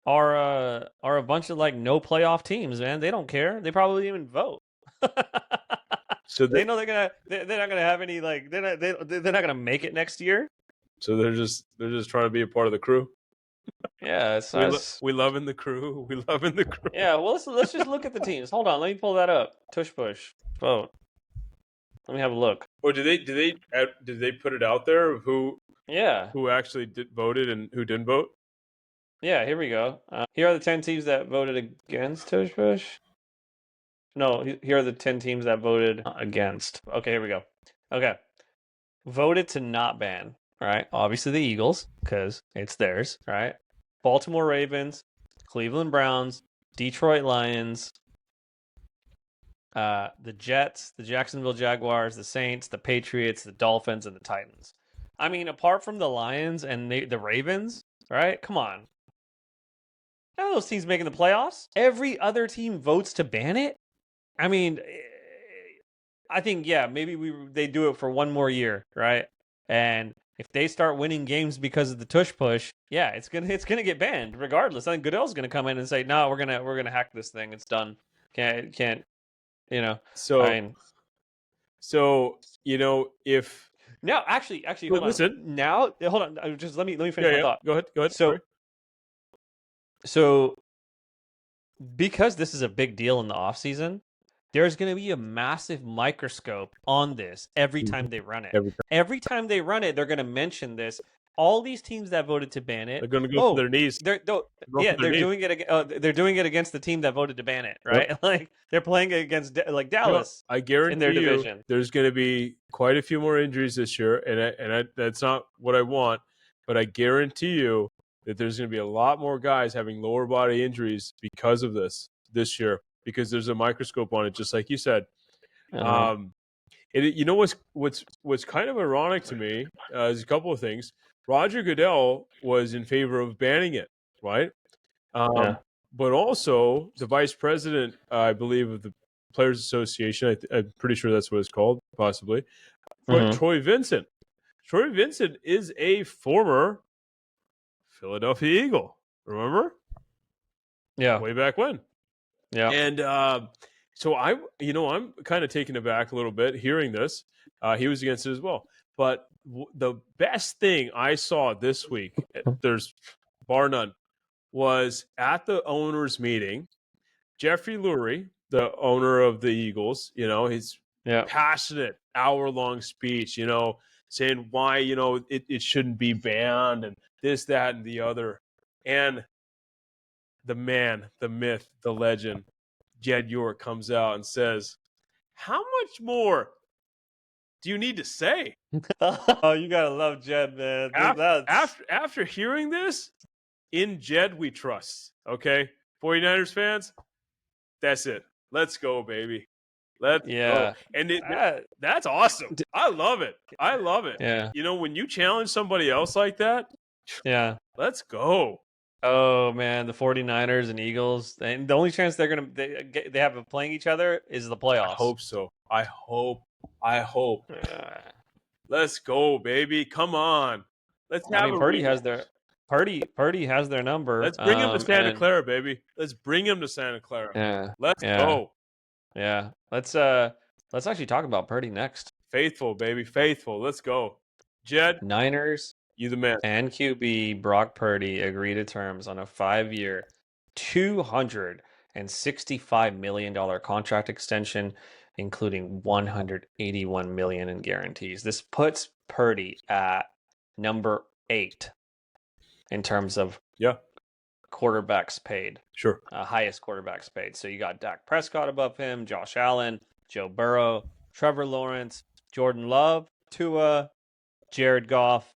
are a bunch of like no playoff teams. Man, they don't care. They probably even vote. So they know they're not gonna have any like they're not gonna make it next year. So they're just trying to be a part of the crew. Yeah, we loving the crew. We loving the crew. Yeah, well let's just look at the teams. Hold on, let me pull that up. Tush push vote. Let me have a look. Or did they put it out there of who actually voted and who didn't vote? Yeah, here we go. Here are the 10 teams that voted against Tush push. No, here are the 10 teams that voted against. Okay, here we go. Okay. Voted to not ban, right? Obviously the Eagles, because it's theirs, right? Baltimore Ravens, Cleveland Browns, Detroit Lions, the Jets, the Jacksonville Jaguars, the Saints, the Patriots, the Dolphins, and the Titans. I mean, apart from the Lions and the Ravens, right? Come on. None of those teams making the playoffs. Every other team votes to ban it. I mean, I think, yeah, maybe they do it for one more year, right? And if they start winning games because of the tush push, yeah, it's gonna get banned regardless. I think Goodell's gonna come in and say, no, we're gonna hack this thing. It's done. Can't you know? So if now actually hold on. Now hold on. Just let me finish my thought. Go ahead. So because this is a big deal in the offseason, there's going to be a massive microscope on this every time they run it. Every time they run it, they're going to mention this. All these teams that voted to ban it, they're going to go to their knees. They're doing it. They're doing it against the team that voted to ban it, right? Yep. Like they're playing against like Dallas. I guarantee in their division. There's going to be quite a few more injuries this year, and that's not what I want. But I guarantee you that there's going to be a lot more guys having lower body injuries because of this year. Because there's a microscope on it, just like you said. You know what's kind of ironic to me is a couple of things. Roger Goodell was in favor of banning it, right? But also the vice president, I believe, of the Players Association, I'm pretty sure that's what it's called, possibly. Troy Vincent. Troy Vincent is a former Philadelphia Eagle. Remember? Yeah. Way back when. Yeah. And so I'm kind of taken aback a little bit hearing this. He was against it as well. But the best thing I saw this week, there's bar none, was at the owners' meeting. Jeffrey Lurie, the owner of the Eagles, his passionate hour-long speech, saying why, it shouldn't be banned and this, that, and the other. And the man, the myth, the legend, Jed York comes out and says, how much more do you need to say? Oh, you got to love Jed, man. After hearing this, in Jed we trust, okay? 49ers fans, that's it. Let's go, baby. Let's go. And that's awesome. I love it. Yeah. When you challenge somebody else like that, let's go. Oh man, the 49ers and Eagles, and the only chance they have of playing each other is the playoffs. I hope so. I hope. Let's go, baby. Come on. Let's have Purdy has their number. Let's bring him to Santa Clara, baby. Let's bring him to Santa Clara. Yeah. Let's go. Yeah. Let's actually talk about Purdy next. Faithful, baby. Faithful. Let's go. Jed. Niners. You the man. And QB Brock Purdy agree to terms on a 5-year, $265 million contract extension, including $181 million in guarantees. This puts Purdy at number 8 in terms of quarterbacks paid. Sure. Highest quarterbacks paid. So you got Dak Prescott above him, Josh Allen, Joe Burrow, Trevor Lawrence, Jordan Love, Tua, Jared Goff,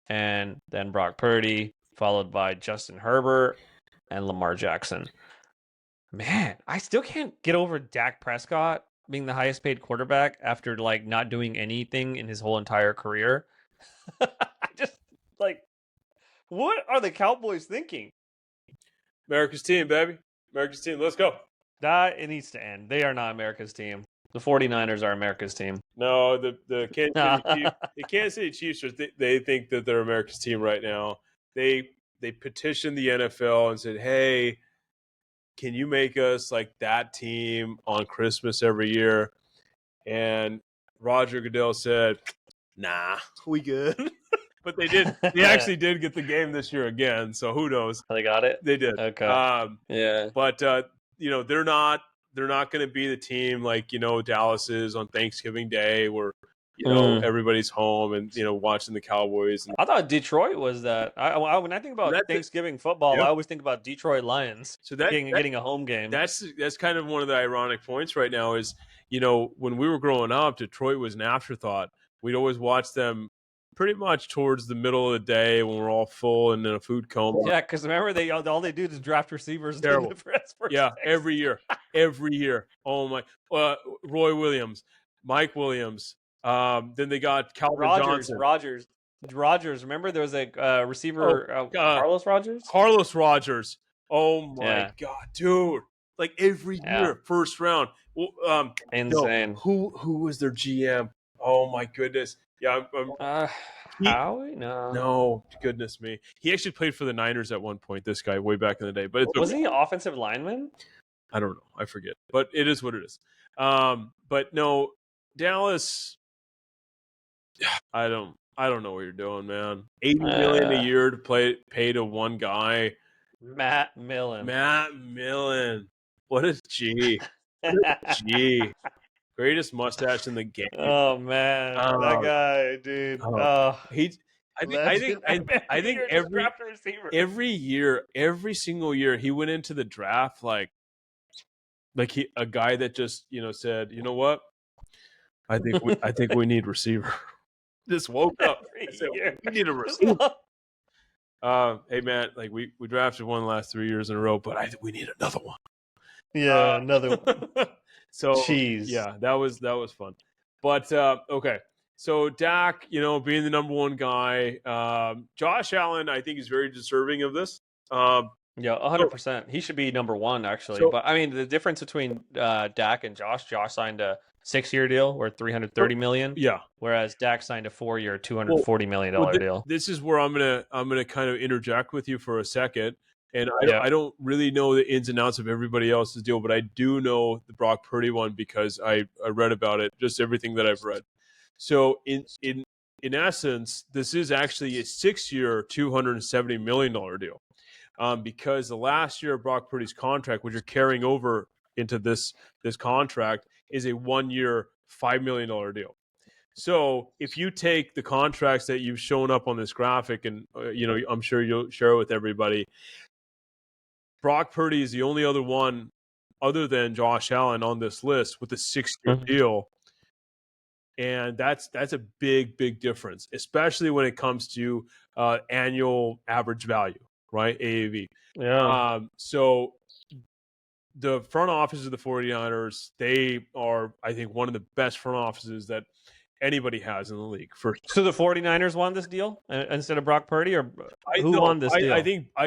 and then Brock Purdy, followed by Justin Herbert and Lamar Jackson. Man, I still can't get over Dak Prescott being the highest paid quarterback after like not doing anything in his whole entire career. I just like, what are the Cowboys thinking? America's team, baby. America's team. Let's go. That it needs to end. They are not America's team. The 49ers are America's team. No, the Kansas City Chiefs they think that they're America's team right now. They petitioned the NFL and said, "Hey, can you make us like that team on Christmas every year?" And Roger Goodell said, "Nah, we good." But they did. They actually did get the game this year again. So who knows? They got it. They did. Okay. Yeah. But they're not going to be the team like Dallas is on Thanksgiving Day, where everybody's home and watching the Cowboys. I thought Detroit was that. When I think about Thanksgiving football, I always think about Detroit Lions. So getting a home game. That's kind of one of the ironic points right now. Is when we were growing up, Detroit was an afterthought. We'd always watch them pretty much towards the middle of the day when we're all full and in a food coma. Yeah, because remember all they do is draft receivers. Terrible. Every year. Oh my, Roy Williams, Mike Williams. Then they got Calvin Johnson. Rogers. Remember there was a receiver, Carlos Rogers. Carlos Rogers. Oh my God, dude! Like every year, first round. Insane. Who was their GM? Oh my goodness. Yeah, Howie? No, goodness me. He actually played for the Niners at one point, this guy, way back in the day. But wasn't he an offensive lineman? I don't know. I forget. But it is what it is. But no, Dallas, I don't know what you're doing, man. $80 million a year to pay to one guy. Matt Millen. What a G. Greatest mustache in the game. Oh man, that guy, dude. I think every year, every single year, he went into the draft like a guy that just said, you know what, I think we need receiver. Just woke up. Said, we need a receiver. Hey man, like we drafted one the last 3 years in a row, but we need another one. Yeah, another one. So, jeez. Yeah, that was fun. But okay, so Dak, being the number one guy, Josh Allen, I think is very deserving of this. Yeah, 100%. He should be number one, actually. But I mean, the difference between Dak and Josh signed a 6-year deal worth $330 million. Yeah, whereas Dak signed a 4-year, $240 million deal. This is where I'm gonna kind of interject with you for a second. And I don't really know the ins and outs of everybody else's deal, but I do know the Brock Purdy one because I read about it, just everything that I've read. So in essence, this is actually a 6-year, $270 million deal. Because the last year of Brock Purdy's contract, which you're carrying over into this contract, is a 1-year, $5 million deal. So if you take the contracts that you've shown up on this graphic, and I'm sure you'll share it with everybody, Brock Purdy is the only other one other than Josh Allen on this list with a 6-year deal. And that's a big difference, especially when it comes to annual average value, right? AAV. Yeah. So the front office of the 49ers, they are, I think, one of the best front offices that anybody has in the league. So the 49ers won this deal instead of Brock Purdy, or who won this deal? I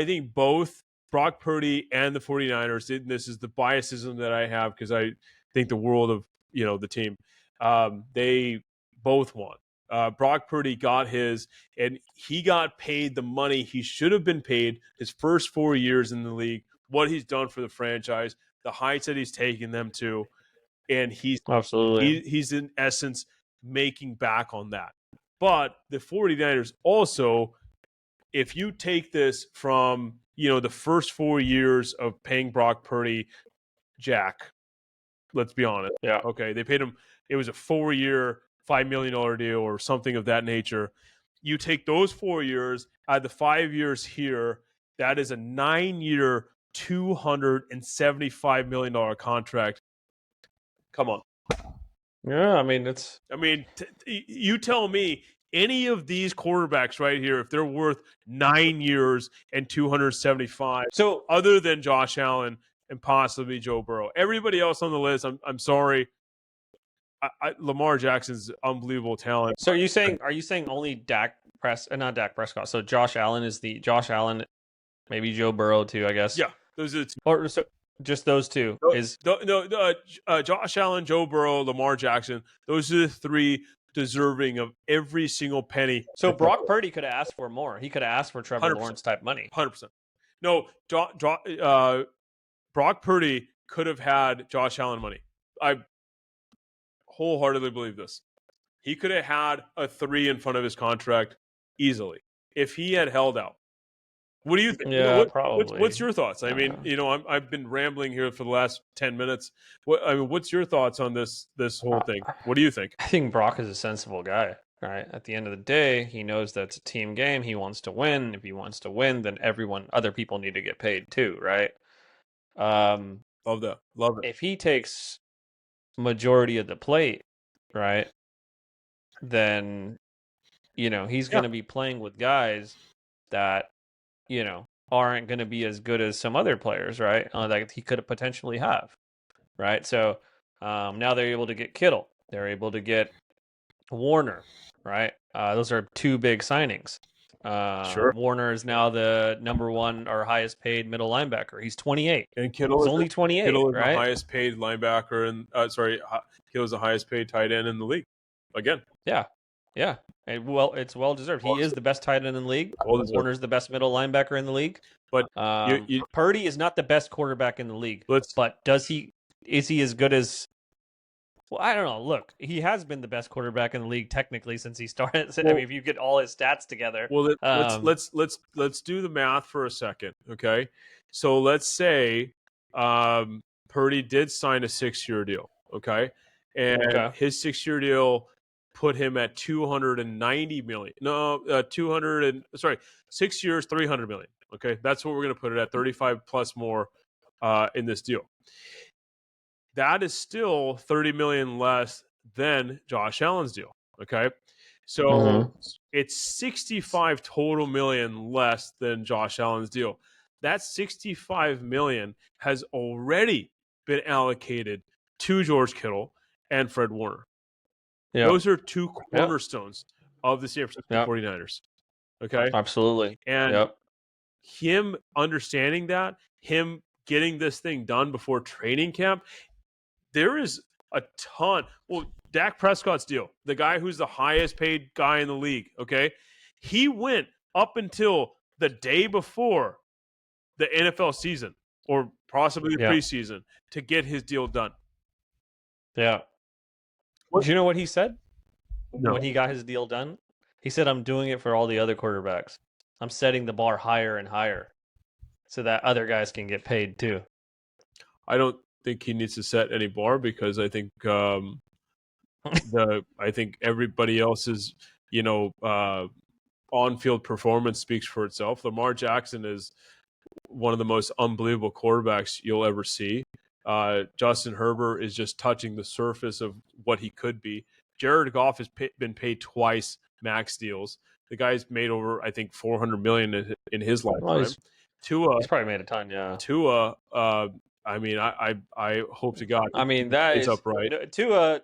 think both Brock Purdy and the 49ers, and this is the biasism that I have because I think the world of the team. They both won. Brock Purdy got his, and he got paid the money he should have been paid his first 4 years in the league, what he's done for the franchise, the heights that he's taken them to, and he's in essence making back on that. But the 49ers also, if you take this from the first 4 years of paying Brock Purdy, Jack, let's be honest. Yeah. Okay. They paid him. It was a 4-year, $5 million deal or something of that nature. You take those 4 years, add the 5 years here, that is a 9-year, $275 million contract. Come on. Yeah. I mean, you tell me, any of these quarterbacks right here, if they're worth 9 years and 275, so other than Josh Allen and possibly Joe Burrow, everybody else on the list, I'm sorry, Lamar Jackson's unbelievable talent. So are you saying only not Dak Prescott? So Josh Allen, maybe Joe Burrow too, I guess. Yeah, those are the two. Or so just those two Josh Allen, Joe Burrow, Lamar Jackson. Those are the three deserving of every single penny. So Brock Purdy could have asked for more. He could have asked for Trevor 100%. Lawrence type money. 100%. No, Brock Purdy could have had Josh Allen money. I wholeheartedly believe this. He could have had a 3 in front of his contract easily if he had held out. What do you think? Yeah, probably. What's your thoughts? I mean, I've been rambling here for the last 10 minutes. What's your thoughts on this whole thing? What do you think? I think Brock is a sensible guy. Right. At the end of the day, he knows that it's a team game. He wants to win. If he wants to win, then other people need to get paid too, right? Love that. Love it. If he takes majority of the plate, right, then he's going to be playing with guys that aren't going to be as good as some other players, right? That he could potentially have, right? So now they're able to get Kittle. They're able to get Warner, right? Those are 2 big signings. Sure. Warner is now the number 1 or highest paid middle linebacker. He's 28. And Kittle's only 28, Kittle is right? the highest paid linebacker, and Kittle's the highest paid tight end in the league. Again. Yeah. And it's well deserved. He is the best tight end in the league. Warner's the best middle linebacker in the league. But Purdy is not the best quarterback in the league. But is he as good as? Well, I don't know. Look, he has been the best quarterback in the league technically since he started. I mean, if you get all his stats together. Well, let's do the math for a second, okay? So let's say Purdy did sign a 6-year deal, okay? And his 6-year deal put him at $290 million. No, 6 years, $300 million. Okay, that's what we're going to put it at, 35 plus more in this deal. That is still $30 million less than Josh Allen's deal. Okay, so it's 65 total million less than Josh Allen's deal. That 65 million has already been allocated to George Kittle and Fred Warner. Yep. Those are 2 cornerstones of the San Francisco 49ers. Okay? Absolutely. And him understanding that, him getting this thing done before training camp, there is a ton. Well, Dak Prescott's deal, the guy who's the highest paid guy in the league, okay? He went up until the day before the NFL season or possibly the preseason to get his deal done. Yeah. Do you know what he said No. when he got his deal done? He said, I'm doing it for all the other quarterbacks. I'm setting the bar higher and higher so that other guys can get paid too. I don't think he needs to set any bar because I think I think everybody else's on-field performance speaks for itself. Lamar Jackson is one of the most unbelievable quarterbacks you'll ever see. Justin Herbert is just touching the surface of what he could be. Jared Goff has been paid twice max deals. The guy's made over, I think, $400 million in his lifetime. Well, Tua, he's probably made a ton. Yeah. Tua. I mean, I hope to God. I mean, that is upright. Tua.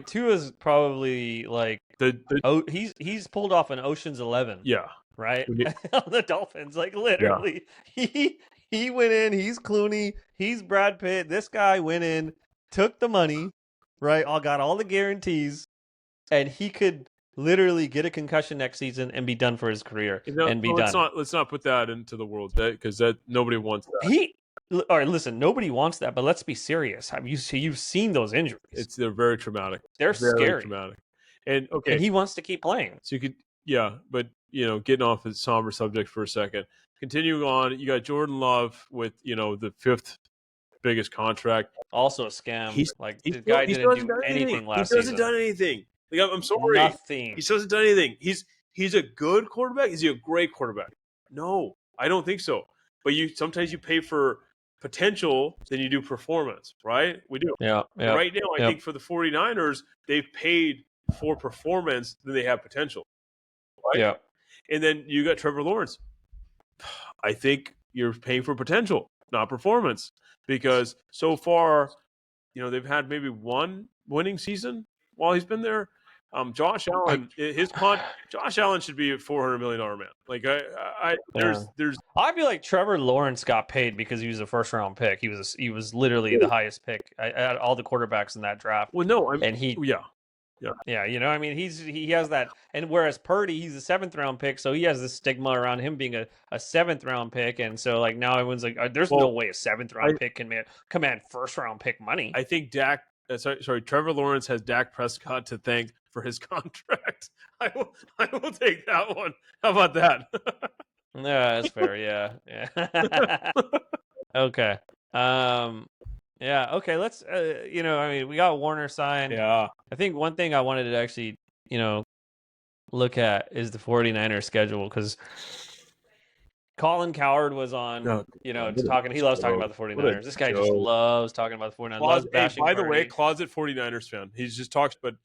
Tua's probably like he's pulled off an Ocean's 11. Yeah. Right. On the Dolphins, like literally, he went in. He's Clooney. He's Brad Pitt. This guy went in, took the money, right? Got all the guarantees, and he could literally get a concussion next season and be done for his career done. Let's not put that into the world because that nobody wants that. All right, listen, nobody wants that, but let's be serious. You've seen those injuries? They're very traumatic. They're very scary. Traumatic. And he wants to keep playing. So you could, but getting off the somber subject for a second. Continuing on, you got Jordan Love with the 5th biggest contract. Also a scam. The guy didn't do anything last season. He hasn't done anything. I'm sorry. Nothing. He hasn't done anything. He's a good quarterback. Is he a great quarterback? No, I don't think so. But sometimes you pay for potential than you do performance, right? We do. Yeah. Right now, I think for the 49ers, they've paid for performance than they have potential. Right? Yeah. And then you got Trevor Lawrence. I think you're paying for potential, not performance, because so far, they've had maybe one winning season while he's been there. Josh Allen, Josh Allen should be a $400 million man. Like there's. I feel like Trevor Lawrence got paid because he was a first round pick. He was literally the highest pick at all the quarterbacks in that draft. Well, no, Yeah, you know, I mean, he has that, and whereas Purdy, he's a 7th-round pick, so he has this stigma around him being a 7th-round pick, and so like now everyone's like, there's no way a 7th-round pick can command 1st-round pick money. I think Trevor Lawrence has Dak Prescott to thank for his contract. I will take that one. How about that? Yeah, that's fair. Yeah. Okay. Yeah. Okay. Let's. You know, I mean, we got Warner signed. Yeah. I think one thing I wanted to actually, you know, look at is the 49ers schedule because Colin Cowherd was on, you know, talking. He loves talking about the 49ers. This guy just loves talking about the 49ers. Loves bashing by the Purdy. way, closet 49ers fan. He just talks, but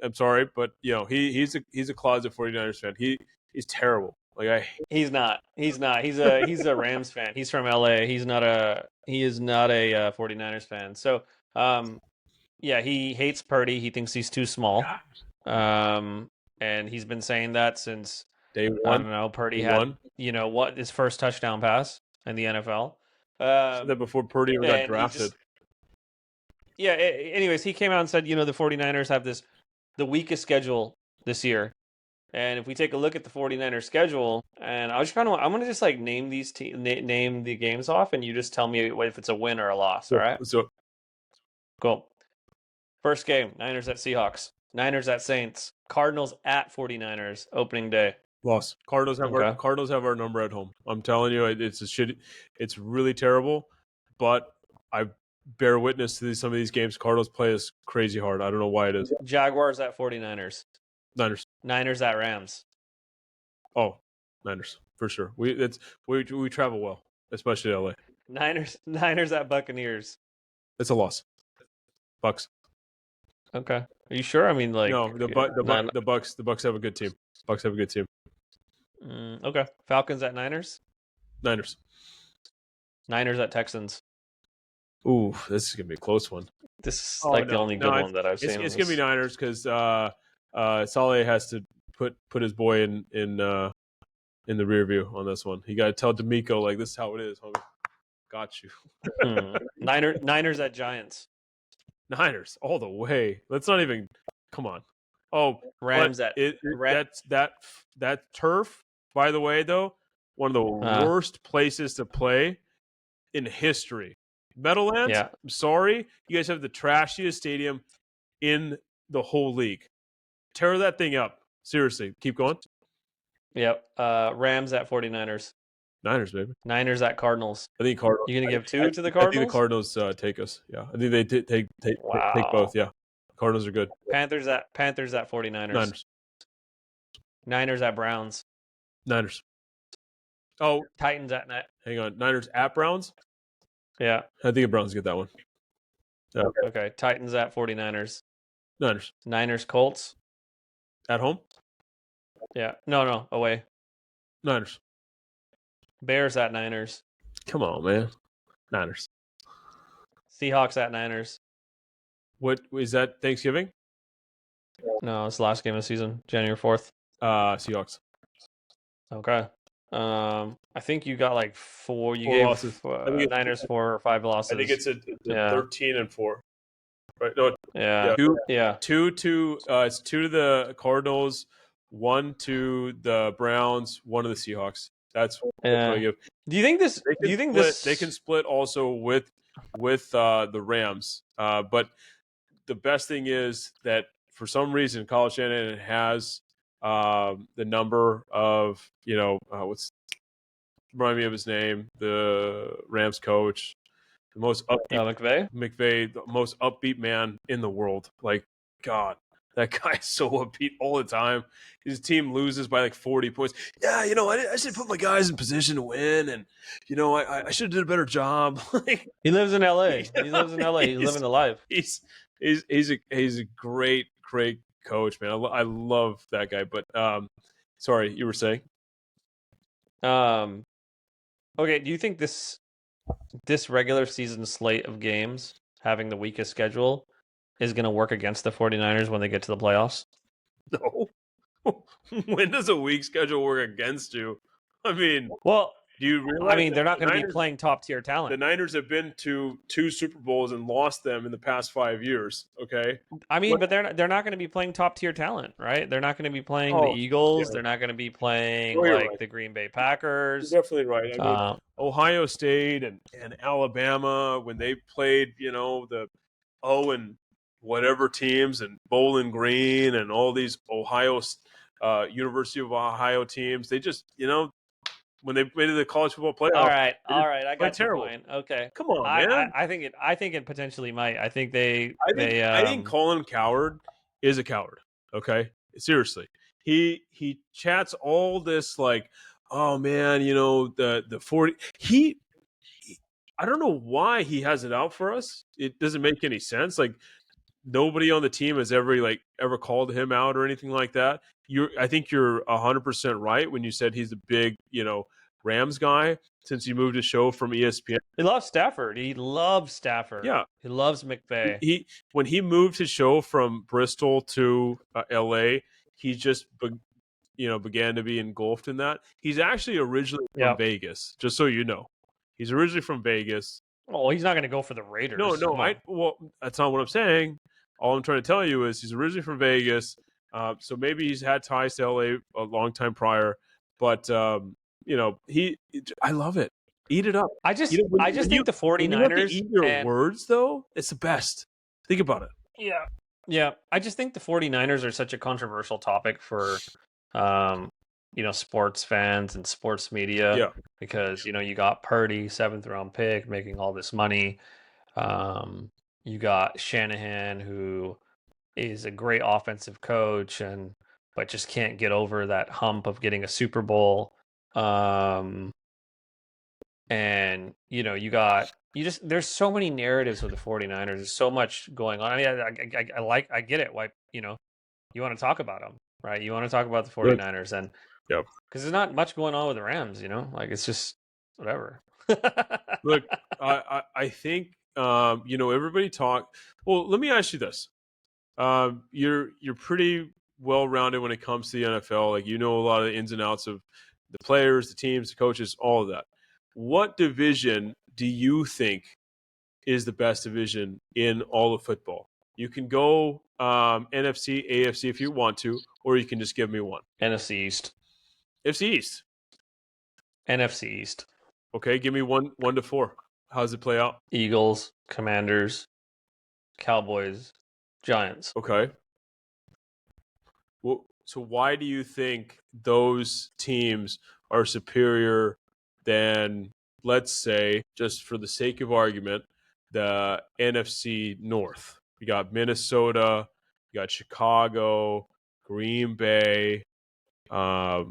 I'm sorry, but you know, he's a closet 49ers fan. He's terrible. Like he's not. He's a Rams fan. He's from LA. He is not a 49ers fan. So, yeah, he hates Purdy. He thinks he's too small. And he's been saying that since day one. I don't know. Purdy had, you know, his first touchdown pass in the NFL. That before Purdy ever got drafted. Anyways, he came out and said, you know, the 49ers have the weakest schedule this year. And if we take a look at the 49ers schedule, and I'm going to just like name these name the games off, and you just tell me if it's a win or a loss. All right. So cool. First game, Niners at Seahawks. Niners at Saints. Cardinals at 49ers. Opening day. Loss. Cardinals have our number at home. I'm telling you, it's a shit. It's really terrible. But I bear witness to some of these games. Cardinals play us crazy hard. I don't know why it is. Jaguars at 49ers. Niners at Rams. Oh, Niners for sure. We travel well, especially LA. Niners at Buccaneers. It's a loss. Bucks. Okay. Are you sure? I mean, like no, the Bucks have a good team. Bucks have a good team. Okay. Falcons at Niners. Niners at Texans. Ooh, this is gonna be a close one. This is the only good one that I've seen. It's gonna be Niners because Saleh has to put his boy in the rear view on this one. He got to tell D'Amico like this is how it is, homie. Got you. Niners at Giants. Niners all the way. Let's not even. Come on. Oh, Rams that turf. By the way, though, one of the worst places to play in history. Meadowlands. Yeah. I'm sorry, you guys have the trashiest stadium in the whole league. Tear that thing up. Seriously. Keep going. Yep. Rams at 49ers. Niners, baby. Niners at Cardinals. I think Cardinals. You going to give two to the Cardinals? I think the Cardinals take us. Yeah. I think they take both. Yeah. Cardinals are good. Panthers at 49ers. Niners at Browns. Niners. Oh. Titans at net. Hang on. Niners at Browns? Yeah. I think the Browns get that one. Yeah. Okay. Titans at 49ers. Niners Colts. At home? Yeah. No. Away. Niners. Bears at Niners. Come on, man. Niners. Seahawks at Niners. What is that? Thanksgiving? No, it's the last game of the season, January 4th. Seahawks. Okay. I think you got like four. You Four gave losses. Niners 4 or 5 losses. I think it's a 13-4. Right? No. Yeah. Two to it's 2 to the Cardinals, 1 to the Browns, 1 to the Seahawks. That's what I give. Do you think this? They can split also with the Rams? But the best thing is that for some reason, Kyle Shanahan has the number of remind me of his name, the Rams coach, the most upbeat McVay, the most upbeat man in the world. Like, God, that guy's so upbeat all the time. His team loses by like 40 points. Yeah, I should put my guys in position to win, and I should have did a better job. He lives in LA. He's living the life. He's a great coach, man. I love that guy. But sorry, you were saying? Okay, do you think this regular season slate of games, having the weakest schedule, is going to work against the 49ers when they get to the playoffs? No. When does a weak schedule work against you? I mean, Well, do you realize? I mean, they're not the going to be Niners, playing top tier the talent. Niners have been to 2 Super Bowls and lost them in the past 5 years. Okay. I mean, What- but they're not going to be playing top tier talent, right? They're not going to be playing the Oh, Eagles. yeah. They're not going to be playing Oh, you're like right. the Green Bay You're Packers. definitely right. I mean, Uh, Ohio State and Alabama, when they played, the and whatever teams and Bowling Green and all these University of Ohio teams, they just, when they made it to the college football playoff, all right, they just I played got your terrible. point. Okay, Come on, man. I think it potentially might. I think they I think Colin Cowherd is a coward. Okay, seriously, he chats all this like, oh man, the 40. I don't know why he has it out for us. It doesn't make any sense. Like nobody on the team has ever called him out or anything like that. I think you're 100% right when you said he's a big Rams guy since he moved his show from ESPN. He loves Stafford. He loves Stafford. Yeah. He loves McVay. When he moved his show from Bristol to LA, he just began to be engulfed in that. He's actually originally from Yep. Vegas, just so you know. He's originally from Vegas. Oh, he's not going to go for the Raiders. No, Come on. well, that's not what I'm saying. All I'm trying to tell you is he's originally from Vegas, so maybe he's had ties to LA a long time prior. But I love it. Eat it up. I just think the 49ers when you have to eat your words, though, it's the best. Think about it. Yeah. I just think the 49ers are such a controversial topic for sports fans and sports media. Yeah. Because you got Purdy, 7th round pick, making all this money. You got Shanahan, who is a great offensive coach, but just can't get over that hump of getting a Super Bowl. And there's so many narratives with the 49ers. There's so much going on. I mean, I get it. Why you want to talk about them, right? You want to talk about the 49ers, and Yep. Because there's not much going on with the Rams, like it's just whatever. Look, I think everybody talk. Well, let me ask you this: you're pretty well rounded when it comes to the NFL. Like a lot of the ins and outs of the players, the teams, the coaches, all of that. What division do you think is the best division in all of football? You can go NFC, AFC if you want to, or you can just give me one. NFC East. NFC East. NFC East. Okay, give me 1 to 4. How does it play out? Eagles, Commanders, Cowboys, Giants. Okay. Well, so why do you think those teams are superior than, let's say, just for the sake of argument, the NFC North? You got Minnesota, you got Chicago, Green Bay. I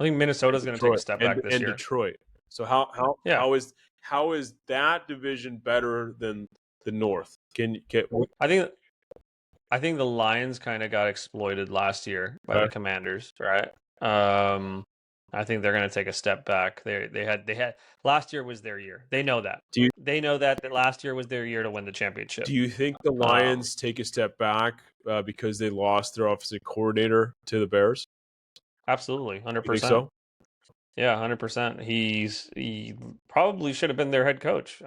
think Minnesota's going to take a step back this year. And Detroit. So how is that division better than the North? I think the Lions kind of got exploited last year by the Commanders, right? I think they're going to take a step back. They had last year was their year. They know that. They know that last year was their year to win the championship. Do you think the Lions take a step back because they lost their offensive coordinator to the Bears? Absolutely, 100%. You think so? Yeah, 100%. He probably should have been their head coach.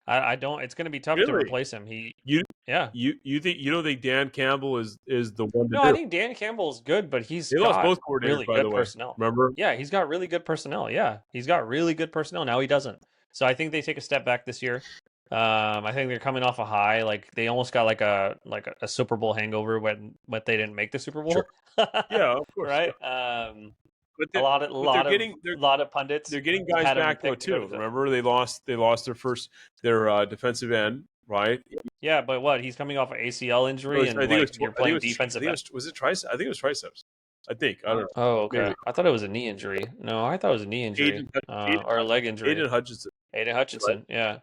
I don't. It's going to be tough to replace him. You think Dan Campbell is the one to do? I think Dan Campbell is good, but he's got both coordinators, really good personnel. Remember? Yeah, he's got really good personnel. Yeah, he's got really good personnel. Now he doesn't. So I think they take a step back this year. I think they're coming off a high. Like they almost got like a Super Bowl hangover when they didn't make the Super Bowl. Sure. Yeah, of course. Right. But a lot of pundits. They're getting guys back though too. Remember, they lost their defensive end, right? Yeah, but what? He's coming off an ACL injury, you're playing defensive end. Was it triceps? I think it was triceps. I don't know. Oh, okay. Maybe. I thought it was a knee injury. No, I thought it was a knee injury or a leg injury. Aiden Hutchinson. Right.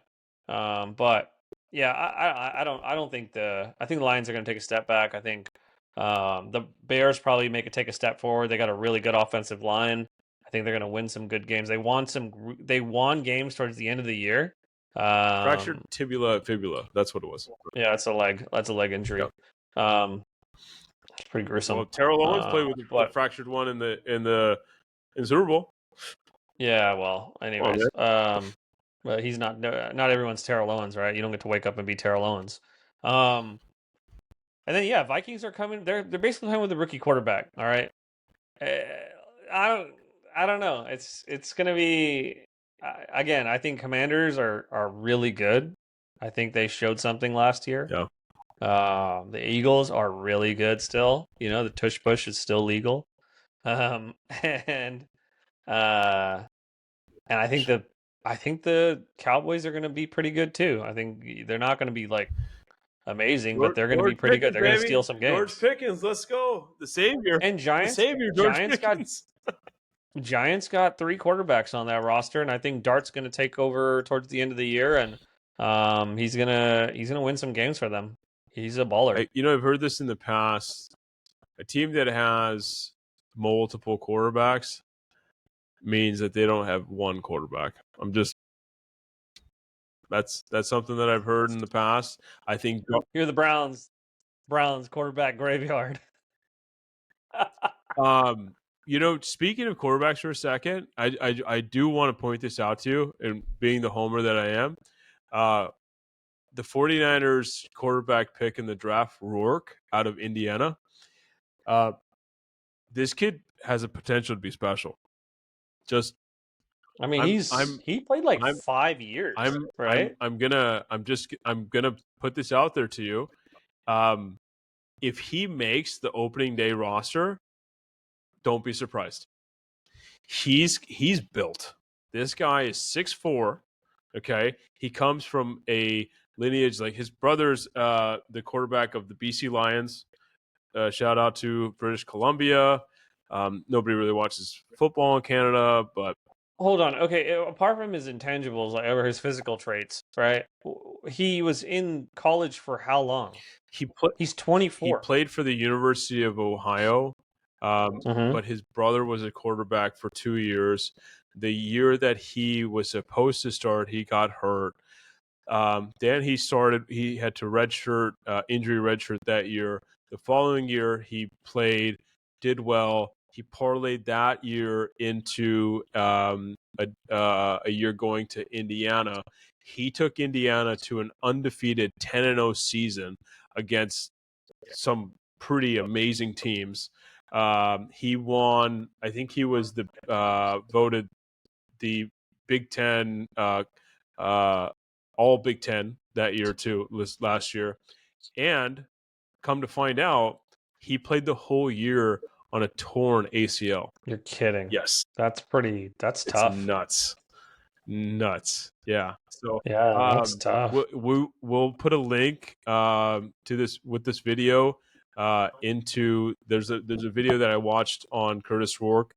Yeah. But yeah, I don't think I think the Lions are going to take a step back. I think the Bears probably take a step forward. They got a really good offensive line. I think they're going to win some good games. They won games towards the end of the year Fractured fibula. That's what it was. Yeah, that's a leg injury. Yeah. It's pretty gruesome. Well, Terrell Owens played with the fractured one in the Super Bowl. Yeah, well, anyways, but he's not everyone's Terrell Owens, right? You don't get to wake up and be Terrell Owens. And then Vikings are coming. They're basically coming with a rookie quarterback. All right, I don't know. It's gonna be again. I think Commanders are really good. I think they showed something last year. Yeah. The Eagles are really good still. The tush push is still legal. And I think the Cowboys are going to be pretty good too. I think they're not going to be like amazing, but they're going to be pretty good. They're going to steal some games. George Pickens, let's go. The savior. And Giants. The savior, George Pickens. Giants got 3 quarterbacks on that roster, and I think Dart's going to take over towards the end of the year, and he's gonna win some games for them. He's a baller. I've heard this in the past. A team that has multiple quarterbacks means that they don't have one quarterback. That's something that I've heard in the past. I think you're the Browns quarterback graveyard. Speaking of quarterbacks for a second, I do want to point this out to you, and being the homer that I am, the 49ers quarterback pick in the draft, Rourke out of Indiana. This kid has a potential to be special. He played like 5 years. Right? I'm gonna put this out there to you. If he makes the opening day roster, don't be surprised. He's built. This guy is 6'4". Okay, he comes from a lineage like his brother's the quarterback of the BC Lions. Shout out to British Columbia. Nobody really watches football in Canada, but hold on. Okay, apart from his intangibles, or his physical traits, right? He was in college for how long? He's 24. He played for the University of Ohio, but his brother was a quarterback for 2 years. The year that he was supposed to start, he got hurt. Then he started. He had to injury redshirt that year. The following year, he played, did well. He parlayed that year into a year going to Indiana. He took Indiana to an undefeated 10-0 season against some pretty amazing teams. He won. I think he was voted the Big Ten, all Big Ten that year too, last year. And come to find out, he played the whole year on a torn ACL. You're kidding. Yes. That's tough. Nuts. Yeah. So yeah, that's tough. We'll put a link to this with this video into there's a video that I watched on Curtis Rourke.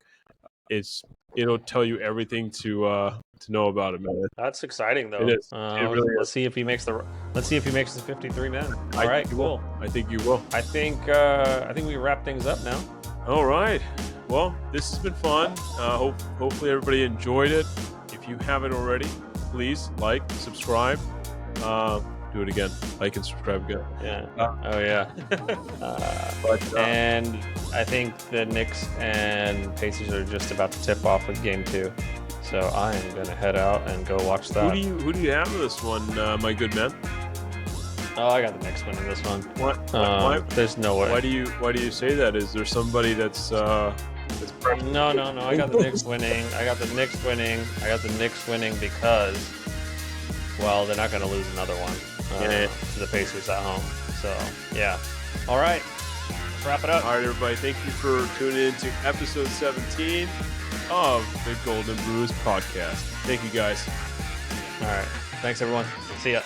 It'll tell you everything to know about it, man. That's exciting though. It is. It really let's see if he makes the 53 men. All right, cool. I think you will. I think we wrap things up now. All right. Well, this has been fun. Hopefully everybody enjoyed it. If you haven't already, please like, subscribe. Do it again. Like and subscribe again. Yeah. And I think the Knicks and Pacers are just about to tip off with Game 2. So I am going to head out and go watch that. Who do you have in this one, my good man? Oh, I got the Knicks winning this one. What? There's no way. Why do you say that? Is there somebody that's No. I got the Knicks winning. I got the Knicks winning because, well, they're not going to lose another one to the Pacers at home. So, yeah. All right. Let's wrap it up. All right, everybody. Thank you for tuning in to episode 17 of the Golden Bruise Podcast. Thank you, guys. All right. Thanks, everyone. See ya.